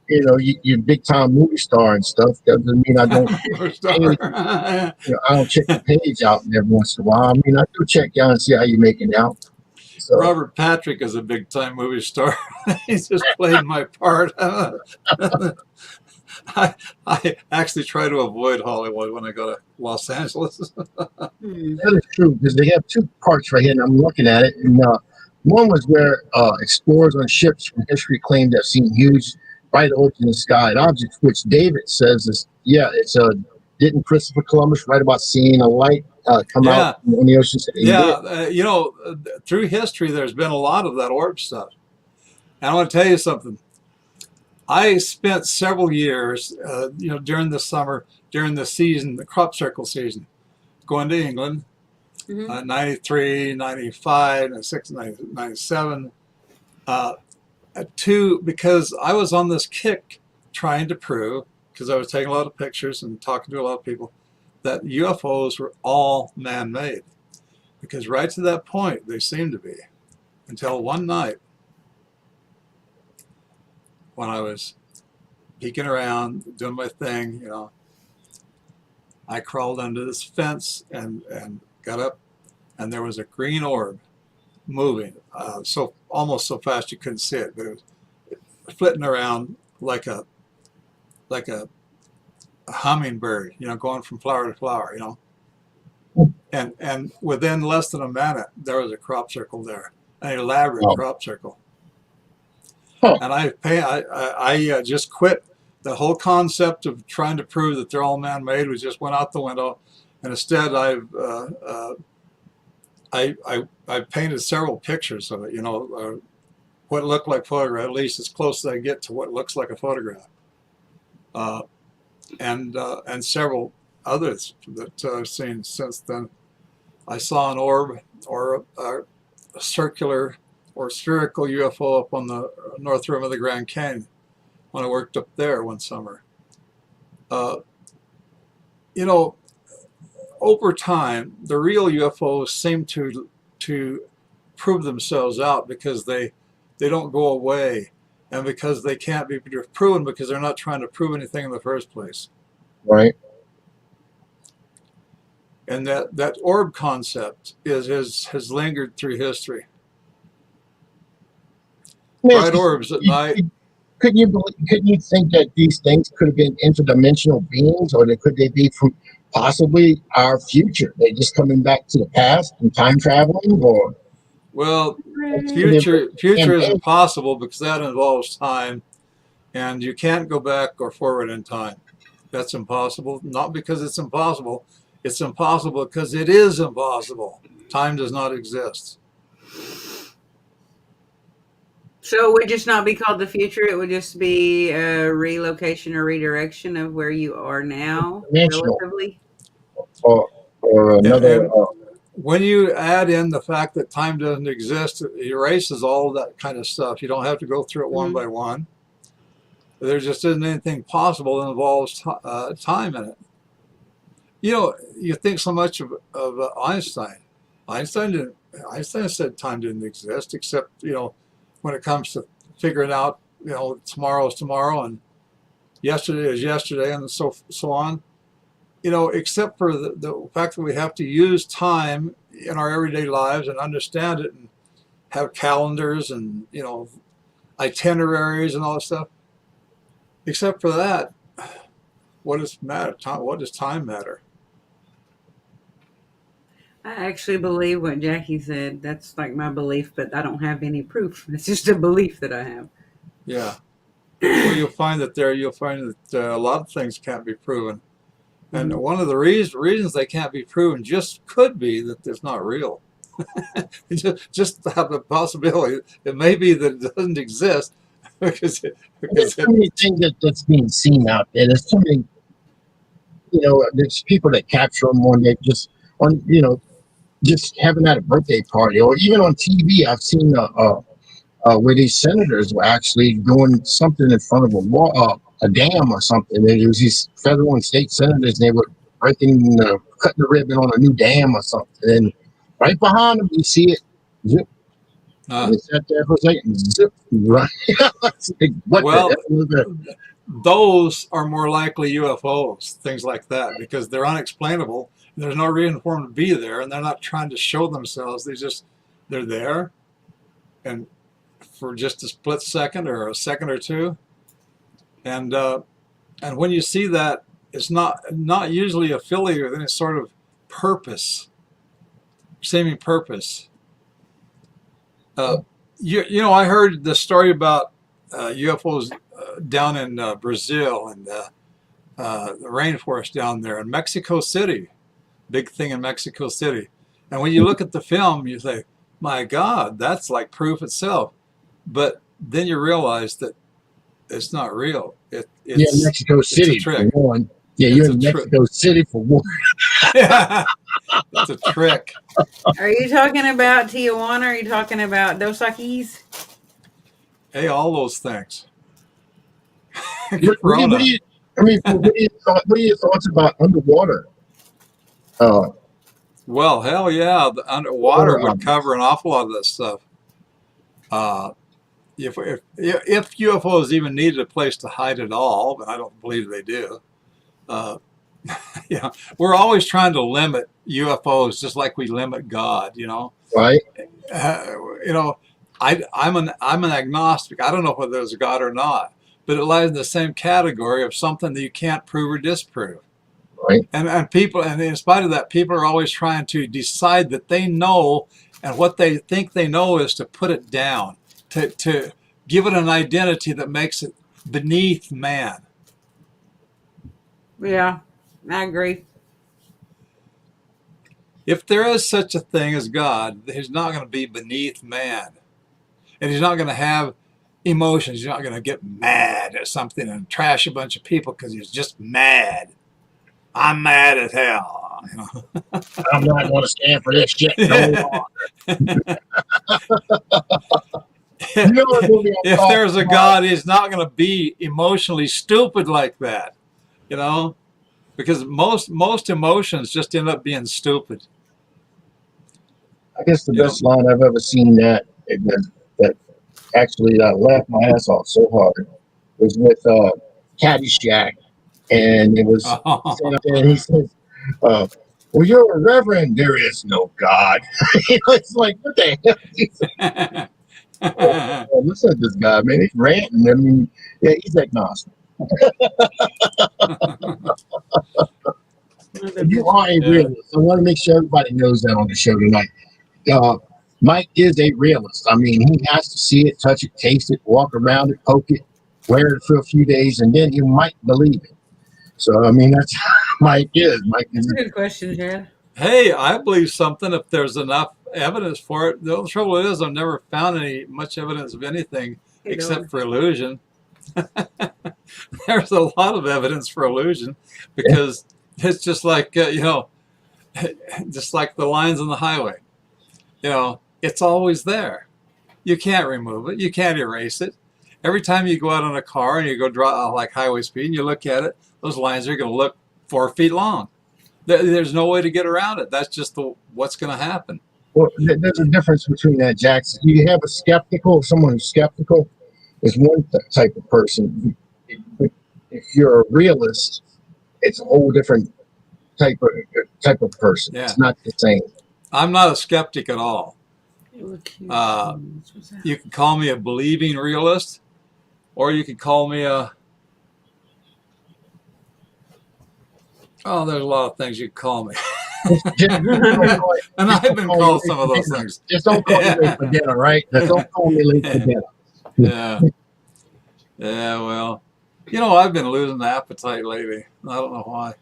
you're a big time movie star and stuff doesn't mean I don't. I don't check the page out every once in a while. I mean, I do check you out and see how you're making out. So. Robert Patrick is a big time movie star. He's just played my part. I actually try to avoid Hollywood when I go to Los Angeles. That is true because they have two parts right here, and I'm looking at it. And one was where explorers on ships from history claimed to have seen huge, bright orbs in the sky, an object which David says didn't Christopher Columbus write about seeing a light come out in the ocean? Through history, there's been a lot of that orb stuff. And I want to tell you something. I spent several years, during the summer, during the season, the crop circle season, going to England, 93, 95, 96, 97, because I was on this kick trying to prove, because I was taking a lot of pictures and talking to a lot of people, that UFOs were all man-made. Because right to that point, they seemed to be. Until one night, when I was peeking around, doing my thing, I crawled under this fence and got up, and there was a green orb moving, almost so fast you couldn't see it, but it was flitting around like a hummingbird, going from flower to flower, And within less than a minute, there was a crop circle there, an elaborate crop circle. And I just quit the whole concept of trying to prove that they're all man-made. We just went out the window, and instead I painted several pictures of it. What looked like photograph, at least as close as I get to what looks like a photograph, and several others that I've seen since then. I saw an orb or a circular or spherical UFO up on the north rim of the Grand Canyon when I worked up there one summer. Over time, the real UFOs seem to prove themselves out because they don't go away, and because they can't be proven because they're not trying to prove anything in the first place. Right. And that orb concept has lingered through history. Bright orbs at night. Couldn't you think that these things could have been interdimensional beings, or could they be from possibly our future? They just coming back to the past and time traveling, or? Well, future is impossible because that involves time, and you can't go back or forward in time. That's impossible. Not because it's impossible. It's impossible because it is impossible. Time does not exist. So it would just not be called the future. It would just be a relocation or redirection of where you are now, Dimensional, relatively. or another. And when you add in the fact that time doesn't exist, it erases all of that kind of stuff. You don't have to go through it one by one. There just isn't anything possible that involves time in it. You know, you think so much of Einstein. Einstein said time didn't exist, except, you know, when it comes to figuring out, you know, tomorrow is tomorrow and yesterday is yesterday and so on. You know, except for the fact that we have to use time in our everyday lives and understand it and have calendars and, you know, itineraries and all this stuff. Except for that, what does matter? What does time matter? I actually believe what Jackie said. That's like my belief, but I don't have any proof. It's just a belief that I have. Yeah. Well, you'll find that a lot of things can't be proven. And one of the reasons they can't be proven just could be that it's not real. just have the possibility. It may be that it doesn't exist There's so many things that's being seen out there. There's so many, you know, there's people that capture them you know, just having at a birthday party or even on TV. I've seen where these senators were actually doing something in front of a dam or something. And it was these federal and state senators, and they were cutting the ribbon on a new dam or something. And right behind them, you see it. Zip. They sat there for a second. Zip. Right. Well, those are more likely UFOs, things like that, because they're unexplainable. There's no reason for them to be there, and they're not trying to show themselves. They're there, and for just a split second or a second or two, and when you see that, it's not usually affiliated with any sort of purpose, seeming purpose. You know, I heard the story about UFOs down in Brazil and the rainforest down there in Mexico City. Big thing in Mexico City. And when you look at the film, you say, my God, that's like proof itself. But then you realize that it's not real. It's Mexico City for one. Yeah, you're in Mexico City for one. Yeah, it's a trick. Are you talking about Tijuana? Are you talking about Dos Equis? Hey, all those things. What are your thoughts about underwater? Well, hell yeah, the underwater would cover an awful lot of this stuff. If UFOs even needed a place to hide at all, but I don't believe they do. Yeah, we're always trying to limit UFOs, just like we limit God. You know, right? You know, I'm an agnostic. I don't know whether there's a God or not, but it lies in the same category of something that you can't prove or disprove. Right. And people, and in spite of that, people are always trying to decide that they know, and what they think they know is to put it down, to give it an identity that makes it beneath man. Yeah, I agree. If there is such a thing as God, he's not going to be beneath man. And he's not going to have emotions. He's not going to get mad at something and trash a bunch of people because he's just mad. I'm mad as hell. You know? I'm not going to stand for this shit no longer. If there's a God, he's not going to be emotionally stupid like that. You know? Because most emotions just end up being stupid. I guess the best line I've ever seen that actually laughed my ass off so hard was with Caddyshack, and it was and he says, "Well, you're a reverend. There is no God." It's like, what the hell? Listen to this guy, man. He's ranting. I mean, yeah, he's agnostic. You are a realist. I want to make sure everybody knows that on the show tonight. Mike is a realist. I mean, he has to see it, touch it, taste it, walk around it, poke it. wear it for a few days, and then you might believe it. So I mean, that's how Mike is. Mike That's is. a good question, Chad. Hey, I believe something if there's enough evidence for it. The trouble is, I've never found much evidence of anything You know, except for illusion. There's a lot of evidence for illusion because it's just like just like the lines on the highway. It's always there. You can't remove it. You can't erase it. Every time you go out on a car and you go draw like highway speed and you look at it, those lines are going to look 4 feet long. There's no way to get around it. That's just what's going to happen. Well, there's a difference between that, Jackson. You have someone who's skeptical is one type of person. If you're a realist, it's a whole different type of person. Yeah. It's not the same. I'm not a skeptic at all. You you can call me a believing realist, or you could call me there's a lot of things you can call me. And I've been called some of those things. Just don't call me late for dinner, right? Just don't call me late for dinner. Yeah. Yeah, well, I've been losing the appetite lately. I don't know why.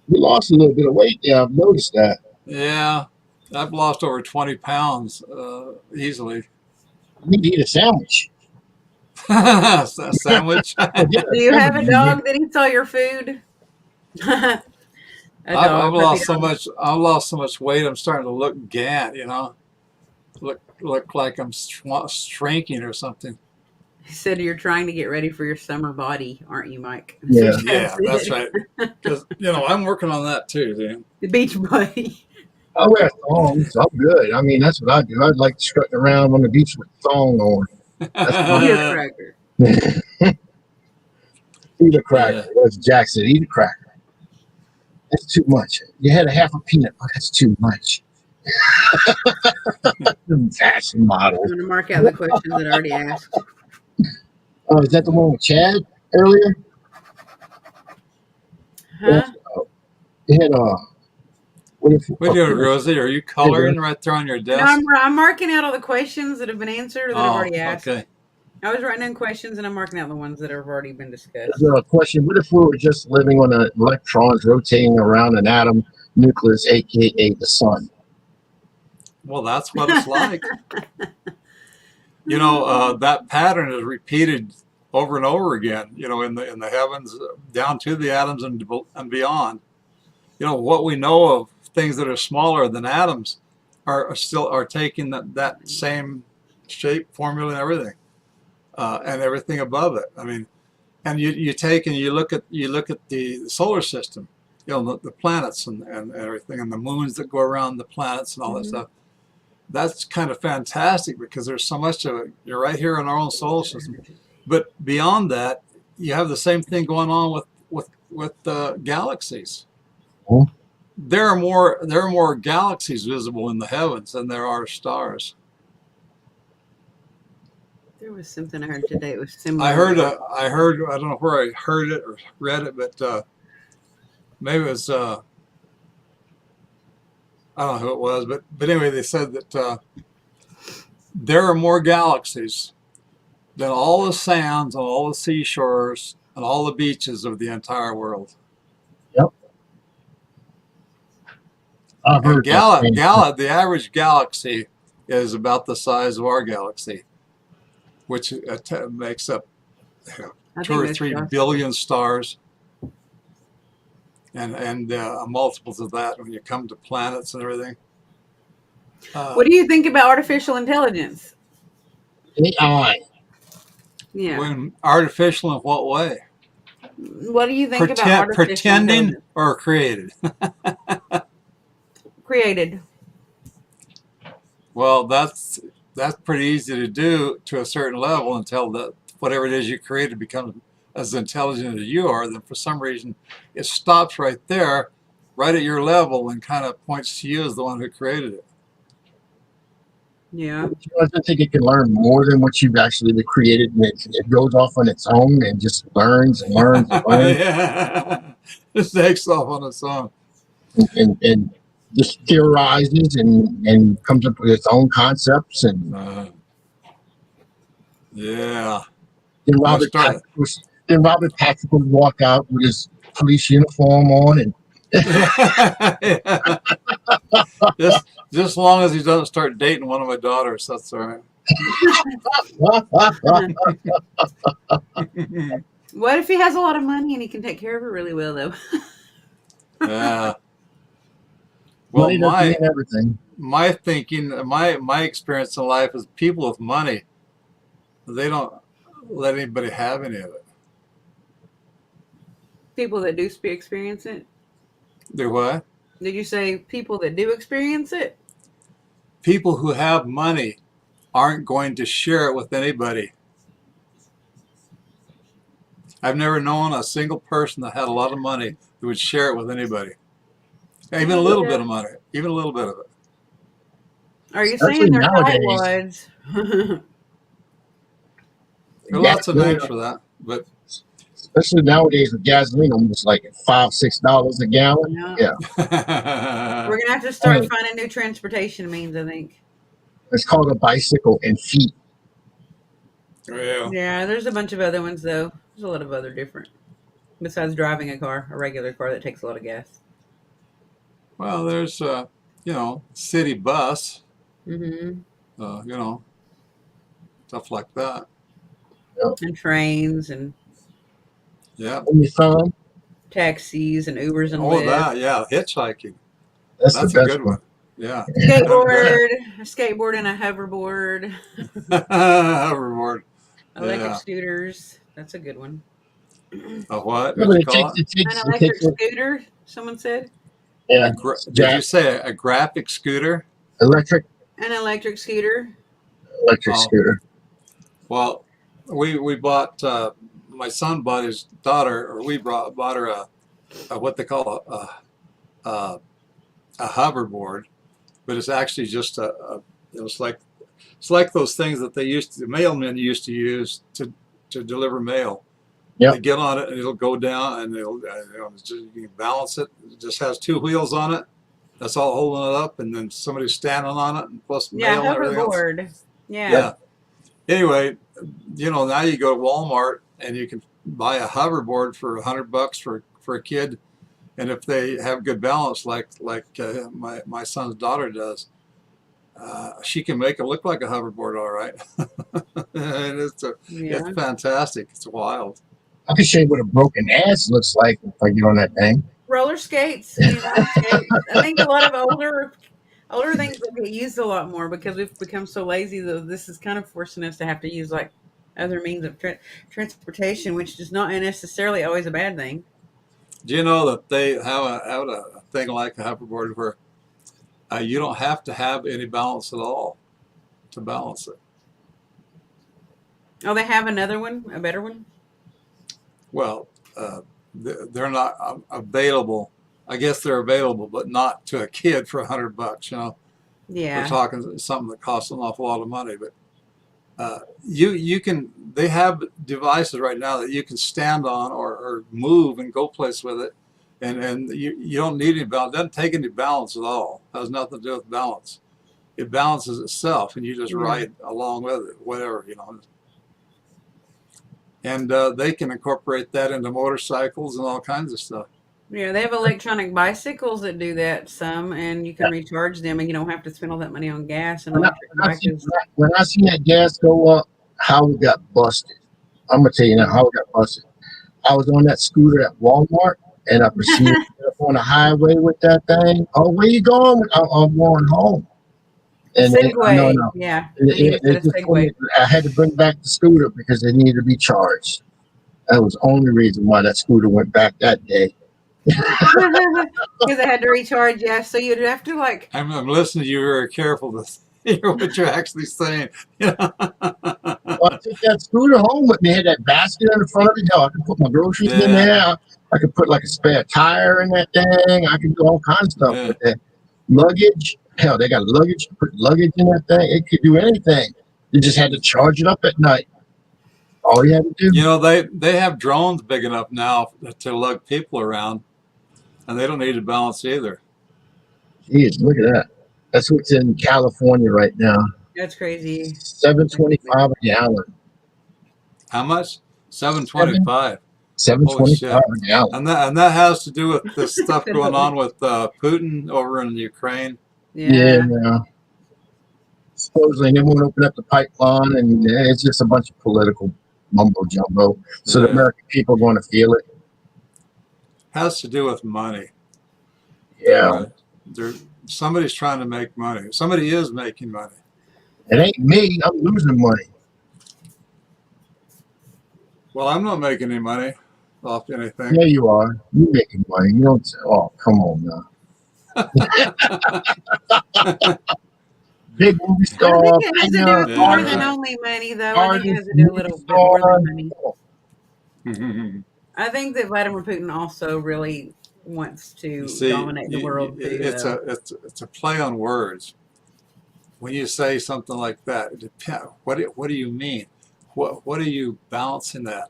You lost a little bit of weight. Yeah, I've noticed that. Yeah, I've lost over 20 pounds easily. You need to eat a sandwich. A sandwich? Do you have a dog that eats all your food? I've lost so much weight. I'm starting to look gant. Look like I'm shrinking or something. He said you're trying to get ready for your summer body, aren't you, Mike? Yeah, that's right. Because I'm working on that too. Dan. The beach body. I wear thongs. I'm good. I mean, that's what I do. I'd like to strut around on the beach with a thong on. Eat a cracker. Eat a cracker. Yeah. As Jack said, eat a cracker. That's too much. You had a half a peanut. Oh, that's too much. Fashion model. I'm going to mark out the questions that I already asked. Oh, is that the one with Chad earlier? Huh? It had What are you doing, Rosie? Are you coloring right there on your desk? No, I'm marking out all the questions that have been answered or that I've already asked. Okay. I was writing down questions and I'm marking out the ones that have already been discussed. There's a question. What if we were just living on electrons rotating around an atom nucleus, aka the sun? Well, that's what it's like. That pattern is repeated over and over again. In the heavens, down to the atoms and beyond. What we know of things that are smaller than atoms are taking that same shape, formula, and everything, and everything above it. I mean, and you take and you look at the solar system, the planets and everything, and the moons that go around the planets and all that stuff. That's kind of fantastic because there's so much of it. You're right here in our own solar system, but beyond that, you have the same thing going on with galaxies. Oh. There are more galaxies visible in the heavens than there are stars. There was something I heard today. It was similar. I heard. I don't know where I heard it or read it, but maybe it was. I don't know who it was, but anyway, they said that there are more galaxies than all the sands on all the seashores and all the beaches of the entire world. Yep. I've heard the average galaxy is about the size of our galaxy, which makes up 2 or 3 billion stars. And multiples of that when you come to planets and everything. What do you think about artificial intelligence? AI. Yeah. When artificial in what way? What do you think about artificial pretending or created? Created. Well, that's pretty easy to do to a certain level until whatever it is you created becomes as intelligent as you are. Then for some reason it stops right there, right at your level, and kind of points to you as the one who created it. Yeah. I don't think it can learn more than what you've actually created. And it goes off on its own and just learns and learns and learns. Yeah. It takes off on its own. And just theorizes and comes up with its own concepts. And yeah. Then I'll start. Robert Patrick would walk out with his police uniform on, and Yeah. Just as long as he doesn't start dating one of my daughters, that's all right. What if he has a lot of money and he can take care of her really well, though? Yeah. Well, money doesn't mean everything. my thinking, my experience in life is people with money, they don't let anybody have any of it. People that do experience it. Do what? Did you say people that do experience it? People who have money aren't going to share it with anybody. I've never known a single person that had a lot of money who would share it with anybody. Even a little bit of money, even a little bit of it. Are you Especially saying they're nowadays. tightwads? There are lots of names for that, but Especially nowadays with gasoline almost like $5-6 a gallon. Yeah. Yeah, We're gonna have to start finding new transportation means, I think. it's called a bicycle and feet. yeah. Yeah, there's a bunch of other ones though. There's a lot of other different besides driving a car, a regular car that takes a lot of gas. Well, there's city bus, Mm-hmm. Stuff like that. And trains and Yeah. On your thumb, taxis and Ubers and Oh, Lyft. that, yeah, hitchhiking. that's That's the a best good one. one. Yeah. A skateboard and a hoverboard. Hoverboard. Electric Yeah. scooters. That's a good one. A what? Yeah, What but you call it? An electric scooter, someone said. Yeah, Did you say a graphic scooter? electric An electric scooter. Oh, scooter. well, we bought my son bought his daughter, or we bought her a what they call a hoverboard, but it's actually just it's like those things that the mailmen used to use to deliver mail. Yep. They get on it and it'll go down, and you can balance it. It just has two wheels on it. That's all holding it up, and then somebody's standing on it, and plus mail and everything else. Hoverboard. Yeah. Yeah. Anyway, now you go to Walmart and you can buy a hoverboard for $100 for a kid, and if they have good balance, like my son's daughter does, she can make it look like a hoverboard, all right. And it's fantastic. It's wild. I can show you what a broken ass looks like if I get on that thing. Roller skates. I think a lot of older things will get used a lot more because we've become so lazy. Though this is kind of forcing us to have to use like other means of transportation, which is not necessarily always a bad thing. Do you know that they have a thing like a hoverboard where you don't have to have any balance at all to balance it? Oh, they have another one, a better one? Well, they're not available. I guess they're available, but not to a kid for $100. Yeah. We're talking something that costs an awful lot of money, but you can. They have devices right now that you can stand on or move and go place with it, and you don't need any balance. It doesn't take any balance at all. It has nothing to do with balance. It balances itself, and you just ride along with it, whatever. And they can incorporate that into motorcycles and all kinds of stuff. Yeah, they have electronic bicycles that do that some, and you can recharge them, and you don't have to spend all that money on gas and electric bikes. When I seen that gas go up, Howard got busted. I'm gonna tell you now, Howard got busted. I was on that scooter at Walmart, and I proceeded to get up on the highway with that thing. Oh, where you going? I'm going home. And Segway, no. Yeah. I had to bring back the scooter because it needed to be charged. That was the only reason why that scooter went back that day. Because I had to recharge, so you'd have to I'm listening to you very careful to hear what you're actually saying. Well, I took that scooter home with me. I had that basket in the front of it. I could put my groceries in there. I could put like a spare tire in that thing. I could do all kinds of stuff with that. Luggage. Hell, they got luggage. Put luggage in that thing. It could do anything. You just had to charge it up at night. All you had to do. They have drones big enough now to lug people around, and they don't need to balance either. Jeez, look at that. That's what's in California right now. That's crazy. $7.25 a gallon. How much? Seven $7.25. Holy $7.25 shit! a gallon. And that has to do with this stuff going Really? on with Putin over in Ukraine. Yeah, Yeah. supposedly they won't open up the pipeline, and it's just a bunch of political mumbo jumbo. So the Yeah, American people are going to feel it. has to do with money. Yeah, There, somebody's trying to make money. Somebody is making money. it ain't me. I'm losing money. Well, I'm not making any money off anything. Yeah, you are. You making money. You don't. Oh, come on now. Big movie I think star, it has to do singer, with more Yeah, than artist, only money, though. I think it artist, has to do a movie little bit more star. than money. right. I think that Vladimir Putin also really wants You to see, dominate the world too, it's though. a play on words. When you say something like that, it depends. What do you mean? What are you balancing that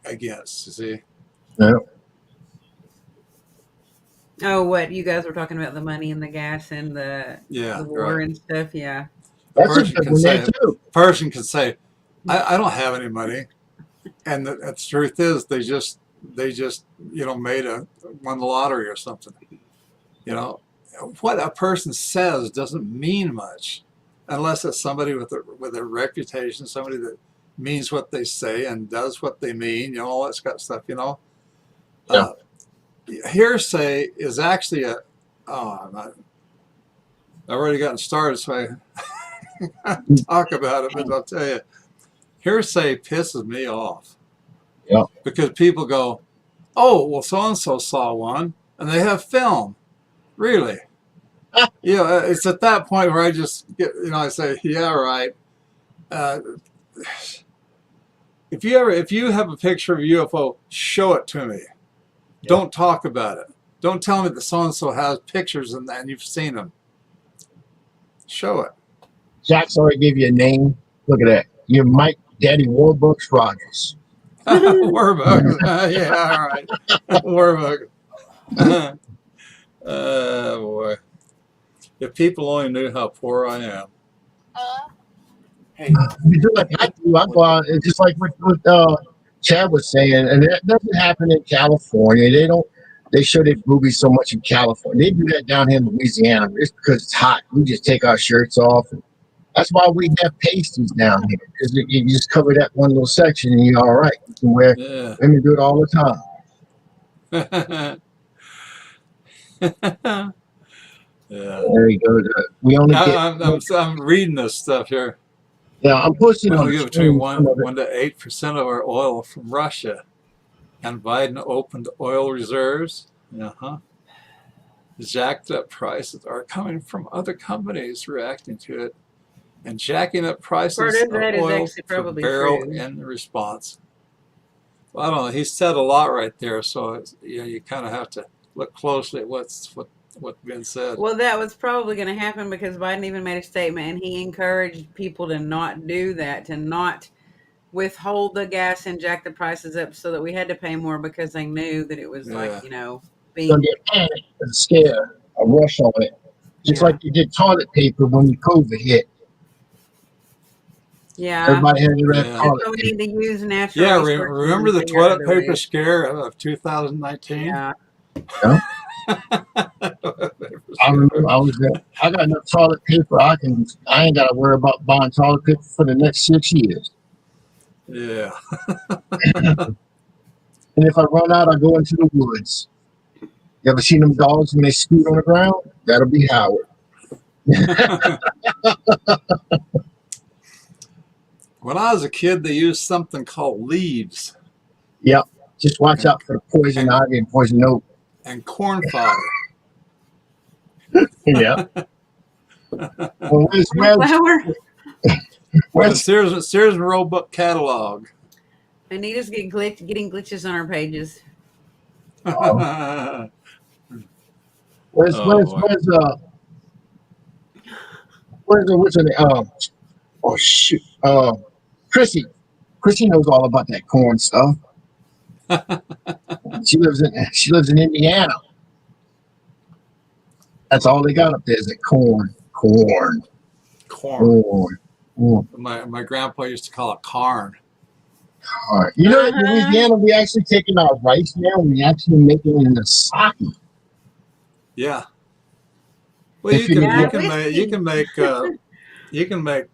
against? You see? Yeah, Oh, what you guys were talking about, the money and the gas and Yeah, the war right. and stuff. Yeah. A that's a person good can one there say, too. I don't have any money, and the truth is, they just won the lottery or something. You know, what a person says doesn't mean much, unless it's somebody with a reputation, somebody that means what they say and does what they mean. All that kind of stuff. Yeah, Uh, Hearsay is actually I've already gotten started, so I talk about it, but I'll tell you, hearsay pisses me off yeah, because people go, "Oh, well, so and so saw one, and they have film." Really? It's at that point where I just get, I say, "Yeah, right." Uh, if you have a picture of a UFO, show it to me. yeah. Don't talk about it. Don't tell me that so and so has pictures and you've seen them. Show it. Jack's already gave you a name. Look at that. You're Mike Daddy Warbucks Rogers. Warbucks. Yeah, all right. Warbucks. Oh boy. If people only knew how poor I am. Hey, You do like I do. I go out. It's just like what Chad was saying, and that doesn't happen in California. They don't. They show their movies so much in California. They do that down here in Louisiana. It's because it's hot. We just take our shirts off. And that's why we have pasties down here. Because you just cover that one little section and you're all right. You can wear. yeah. Women do it all the time. Yeah. There you go. We only get. I'm reading this stuff here. Yeah, I'm We posting on only the get between screen some of it. 1 to 8% of our oil from Russia, and Biden opened oil reserves. Uh-huh. Jacked up prices are coming from other companies reacting to it and jacking up Part prices of of that is oil actually per probably barrel true. in response. Well, I don't know. He said a lot right there, so you kind of have to look closely at what's been said. Well, that was probably going to happen because Biden even made a statement and he encouraged people to not do that, to not withhold the gas and jack the prices up so that we had to pay more because they knew that it was Yeah. Gonna being, be a panic, a scare, a rush on it. Just yeah. like they did toilet paper when the COVID hit. Yeah. Everybody had to have Yeah. That's toilet why we paper. need to use natural Yeah, resources remember and the figure out toilet other paper ways. scare of 2019? Yeah. Yeah. I remember I got enough toilet paper. I ain't gotta worry about buying toilet paper for the next 6 years. Yeah. And if I run out, I go into the woods. You ever seen them dogs when they scoot on the ground? That'll be Howard. When I was a kid, they used something called leaves Yep. Just watch and out for the poison and, ivy and poison oak. and corn fodder. Yeah. Well, Flour. Well, the where's Sears and Roebuck catalog. Anita's getting glitches on our pages. Oh where's boy. what's her name? Oh shoot. Chrissy. Chrissy knows all about that corn stuff. She lives in Indiana. That's all they got up there is that corn. Corn. Mm. My grandpa used to call it carn. All right. You know, in Uh-huh. Louisiana, we actually taking our rice now and we actually make it into sake. Yeah. Well, If you, Yeah, you whiskey. can make you can make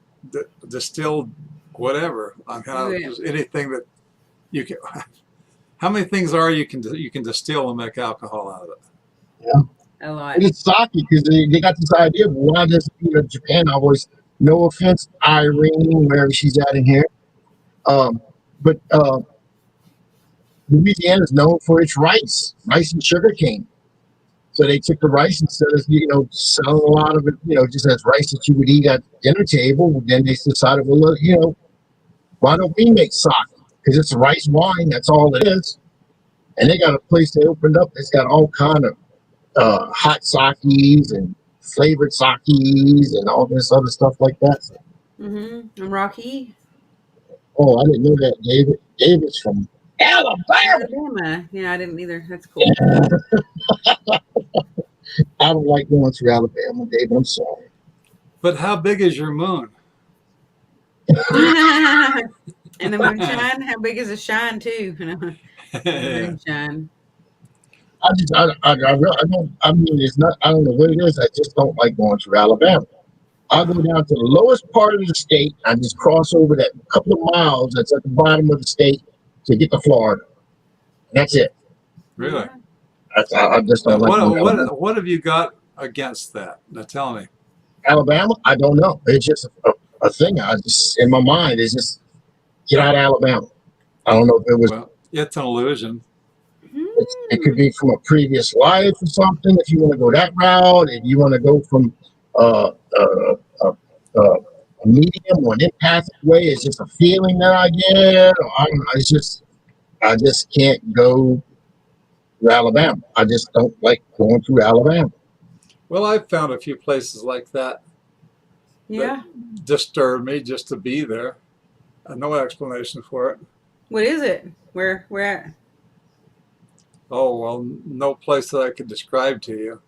distilled whatever. I mean, Yeah, just anything that you can. How many things are you can distill and make alcohol out of it? yeah, a lot. it's sake because they got this idea. But why does Japan always? No offense, Irene, wherever she's at in here. But Louisiana is known for its rice and sugar cane. So they took the rice instead of selling a lot of it, just as rice that you would eat at the dinner table. Then they decided, well, why don't we make sake? Because it's rice wine. That's all it is. And they got a place they opened up. It's got all kind of hot sakes and flavored sakes and all this other stuff like that. So, And Rocky, oh, I didn't know that, David. David's from Alabama. Alabama. Yeah, I didn't either. That's cool. I don't like going through Alabama, David. I'm sorry. But how big is your moon? And the moonshine, how big is the shine too? The Yeah. moonshine. I don't. I mean, it's not. I don't know what it is. I just don't like going through Alabama. I go down to the lowest part of the state. I just cross over that couple of miles that's at the bottom of the state to get to Florida. That's it. Really? Yeah. I just don't like going to Alabama. What have you got against that? Now tell me. Alabama, I don't know. It's just a thing. I just in my mind is just get out of Alabama. I don't know if it was. Well, it's an illusion. It could be from a previous life or something. If you want to go that route, if you want to go from uh, uh, uh, a medium or an empathic way, it's just a feeling that I get. Or I don't know. I just can't go to Alabama. I just don't like going through Alabama. Well, I've found a few places like that Yeah. that disturb me just to be there. No explanation for it. What is it? Where at? Oh, well, no place that I could describe to you.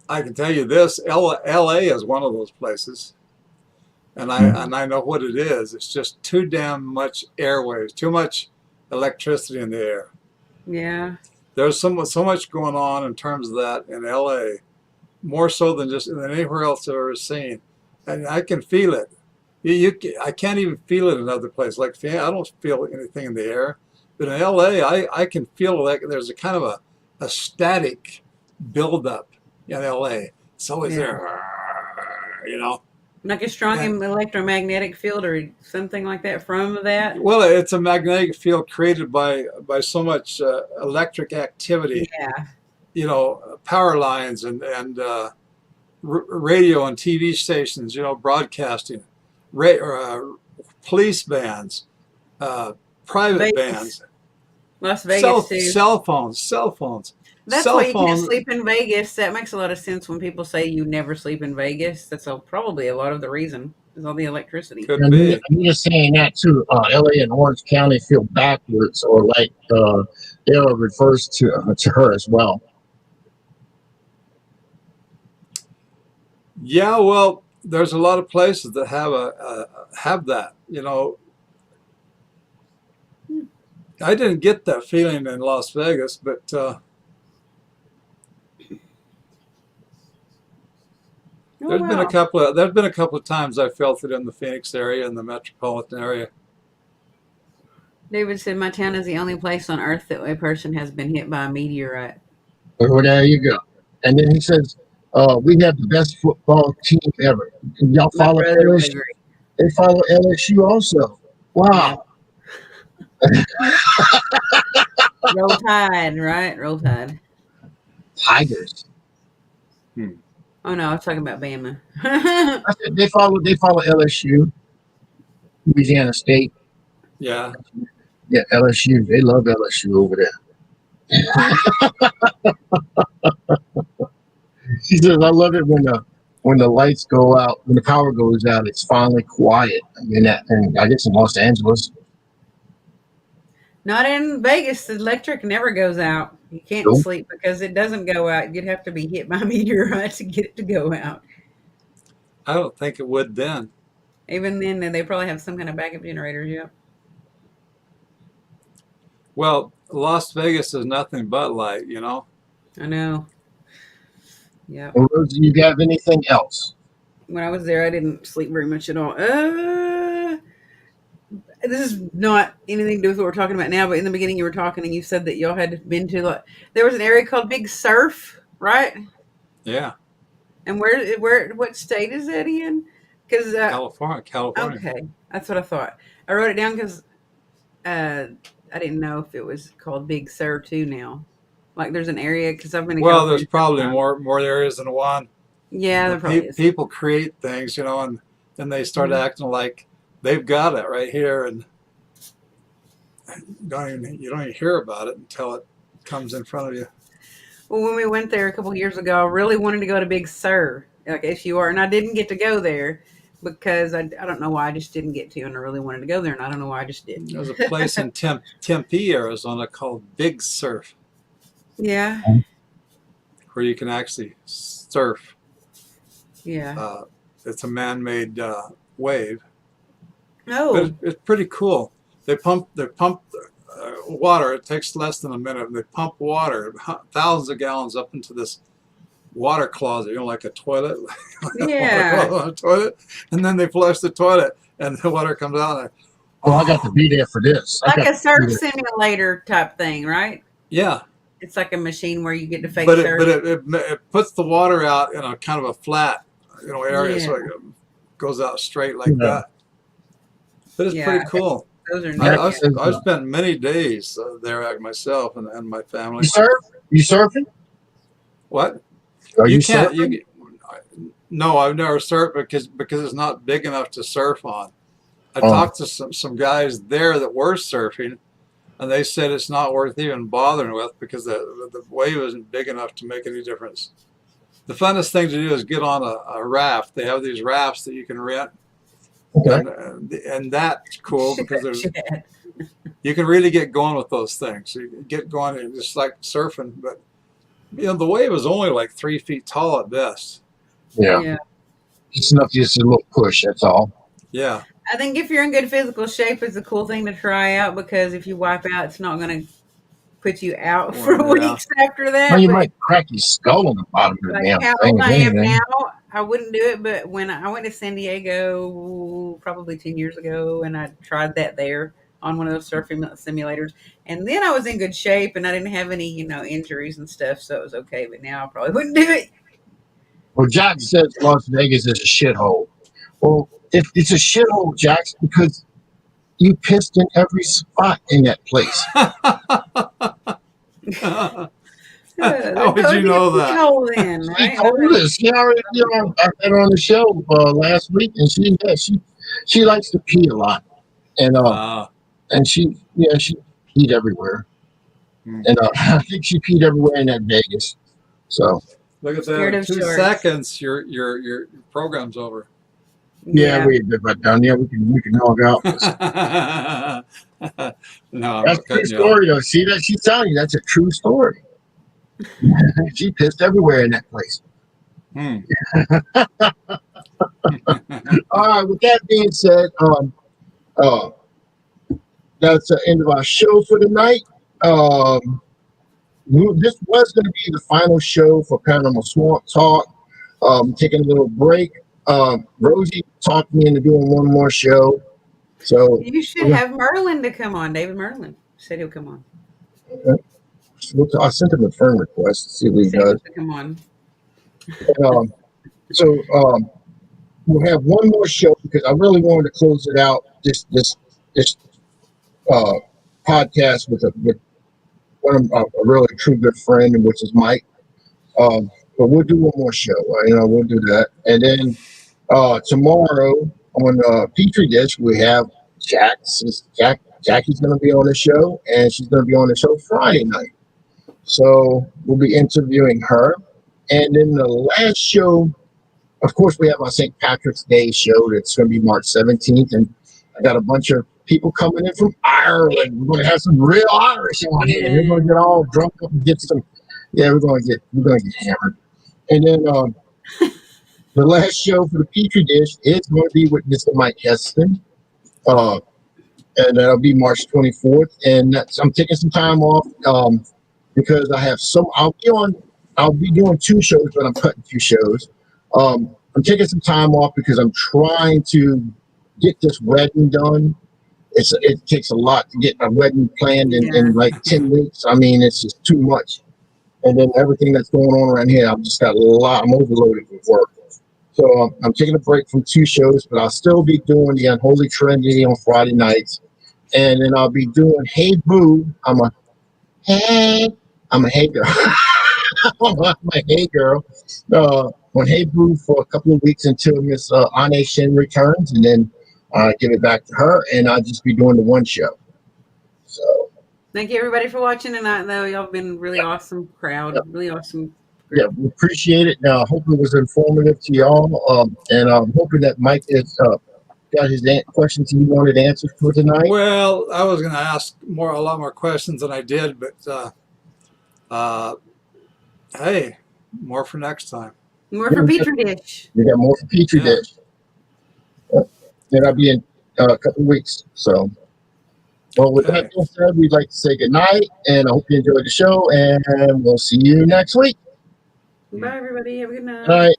I can tell you this, LA is one of those places. And I know what it is. It's just too damn much airwaves, too much electricity in the air. Yeah. There's so much going on in terms of that in LA, more so than anywhere else I've ever seen. And I can feel it. I can't even feel it in other places. Like I don't feel anything in the air. But in LA, I can feel like there's a kind of a static buildup in LA. It's always there, Like a strong And, electromagnetic field or something like that from that. well, it's a magnetic field created by so much electric activity. Yeah. Power lines and radio and TV stations. Broadcasting, police bands, private Vegas. bands. Las Vegas too. Cell phones. That's Cell why you can't phone. sleep in Vegas. That makes a lot of sense when people say you never sleep in Vegas. That's probably a lot of the reason is all the electricity. Could be. I'm just saying that too. LA and Orange County feel backwards, or like Dara refers to her as well. Yeah, well, there's a lot of places that have that. I didn't get that feeling in Las Vegas, but there's been a couple of times I felt it in the Phoenix area, in the metropolitan area. David said, "My town is the only place on Earth that a person has been hit by a meteorite." Well, there you go. And then he says, "We have the best football team ever." Y'all My follow brother would LSU? agree. They follow LSU also. Wow. Roll Tide, right? Roll Tide. Tigers. Oh no, I was talking about Bama. I said they follow LSU, Louisiana State. Yeah. Yeah, LSU. They love LSU over there. She says, "I love it when the lights go out, when the power goes out. It's finally quiet." And I guess in Los Angeles. Not in Vegas. The electric never goes out. You can't Nope. sleep because it doesn't go out. You'd have to be hit by a meteorite to get it to go out. I don't think it would then. Even then, they probably have some kind of backup generators. Yep. Well, Las Vegas is nothing but light, you know. I know. Yeah. Or Rosie, you have anything else? When I was there, I didn't sleep very much at all. This is not anything to do with what we're talking about now, but in the beginning you were talking and you said that y'all had been to, like, there was an area called Big Surf, right? Yeah, And what state is that in? Because California. okay, that's what I thought. I wrote it down because I didn't know if it was called Big Sur too now. Like there's an area, because I've been to Well, there's California several probably times. more areas than one. Yeah, there probably is. People create things, you know, and then they start Mhm. acting like they've got it right here, and you don't even hear about it until it comes in front of you. Well, when we went there a couple years ago, I really wanted to go to Big Sur, like SUR, and I didn't get to go there because I don't know why, I just didn't get to, and I really wanted to go there, and I don't know why I just didn't. There's a place in Tempe, Arizona called Big Surf, Yeah, where you can actually surf. yeah. It's a man-made wave, but Oh, it's pretty cool. They pump water. It takes less than a minute. And they pump water, thousands of gallons, up into this water closet, you know, like a toilet, yeah. a toilet, and then they flush the toilet, and the water comes out. And Oh, I got to be there for this. Like a surf simulator type thing, right? yeah, It's like a machine where you get to fake but surf. it puts the water out in a kind of a flat, you know, area, Yeah. so it goes out straight like that. But it's Yeah, pretty cool. those are Yeah. I've spent many days there myself and my family. You surf? You surfing? What? Are you can't. surfing? No, I've never surfed because it's not big enough to surf on. I Oh. talked to some guys there that were surfing, and they said it's not worth even bothering with because the wave isn't big enough to make any difference. The funnest thing to do is get on a raft. They have these rafts that you can rent, Okay. and that's cool because Shit. you can really get going with those things. You can get going, and just like surfing, but you know the wave is only like 3 feet tall at best. Yeah. Yeah. It's enough, just a little push. That's all. Yeah. I think if you're in good physical shape, it's a cool thing to try out, because if you wipe out, it's not going to put you out for Well, yeah. weeks after that. Well, you but might crack your skull on the bottom of the like damn how thing. old if I am anything. now, I wouldn't do it. But when I went to San Diego probably 10 years ago, and I tried that there on one of those surfing simulators, and then I was in good shape and I didn't have any, injuries and stuff, so it was okay. But now I probably wouldn't do it. Well, Jack says Las Vegas is a shithole. Well, if it's a shithole, Jack, because you pissed in every spot in that place. How would you know that? Then, She right? told us. She already, I had her on the show last week, and she likes to pee a lot, and she peed everywhere, and I think she peed everywhere in that Vegas. So Look at Scared that! of 2 sharks. seconds, your program's over. yeah, we did that down there. We can log out. No, I'm That's not a true cutting you off. story, though. See that she's telling you that's a true story. She pissed everywhere in that place. All right. With that being said, that's the end of our show for tonight. This was going to be the final show for Paranormal Swamp Talk. Taking a little break. Rosie talked me into doing one more show. So You should have Merlin to come on. David Merlin said he'll come on. I sent him a friend request to see what he Said he does. wants to come on. So we'll have one more show because I really wanted to close it out. This podcast with one of a really true good friend, which is Mike. But we'll do one more show. We'll do that, and then tomorrow on Petri Dish we have Jackie's going to be on the show, and she's going to be on the show Friday night. So we'll be interviewing her, and then the last show, of course, we have our St. Patrick's Day show that's going to be March 17th, and I got a bunch of people coming in from Ireland. We're going to have some real Irish on here. We're going to get all drunk up and get some. Yeah, we're going to get hammered. And then the last show for the Petri Dish is going to be with Mr. Mike Heston. and that'll be March 24th. And I'm taking some time off because I have some. I'll be doing 2 shows, but I'm cutting 2 shows. I'm taking some time off because I'm trying to get this wedding done. It takes a lot to get a wedding planned in like 10 weeks. I mean, it's just too much. And then everything that's going on around here, I've just got a lot. I'm overloaded with work. So I'm taking a break from 2 shows, but I'll still be doing the Unholy Trinity on Friday nights. And then I'll be doing Hey Boo. Hey, I'm a hey girl. I'm a hey girl. On Hey Boo for a couple of weeks until Miss Ane Shin returns, and then give it back to her, and I'll just be doing the 1 show. So Thank you everybody for watching tonight, though. Y'all have been really awesome crowd, really awesome yeah, group. we appreciate it. Hope it was informative to y'all, and I'm hoping that Mike has got his questions he wanted answered for tonight. Well, I was going to ask a lot more questions than I did, but hey, more for next time. More for Petri dish. We got more for Petri dish. And I'll be in a couple of weeks. So, well, with that being said, we'd like to say good night, and I hope you enjoyed the show, and we'll see you next week. Bye, everybody. Have a good night. All right.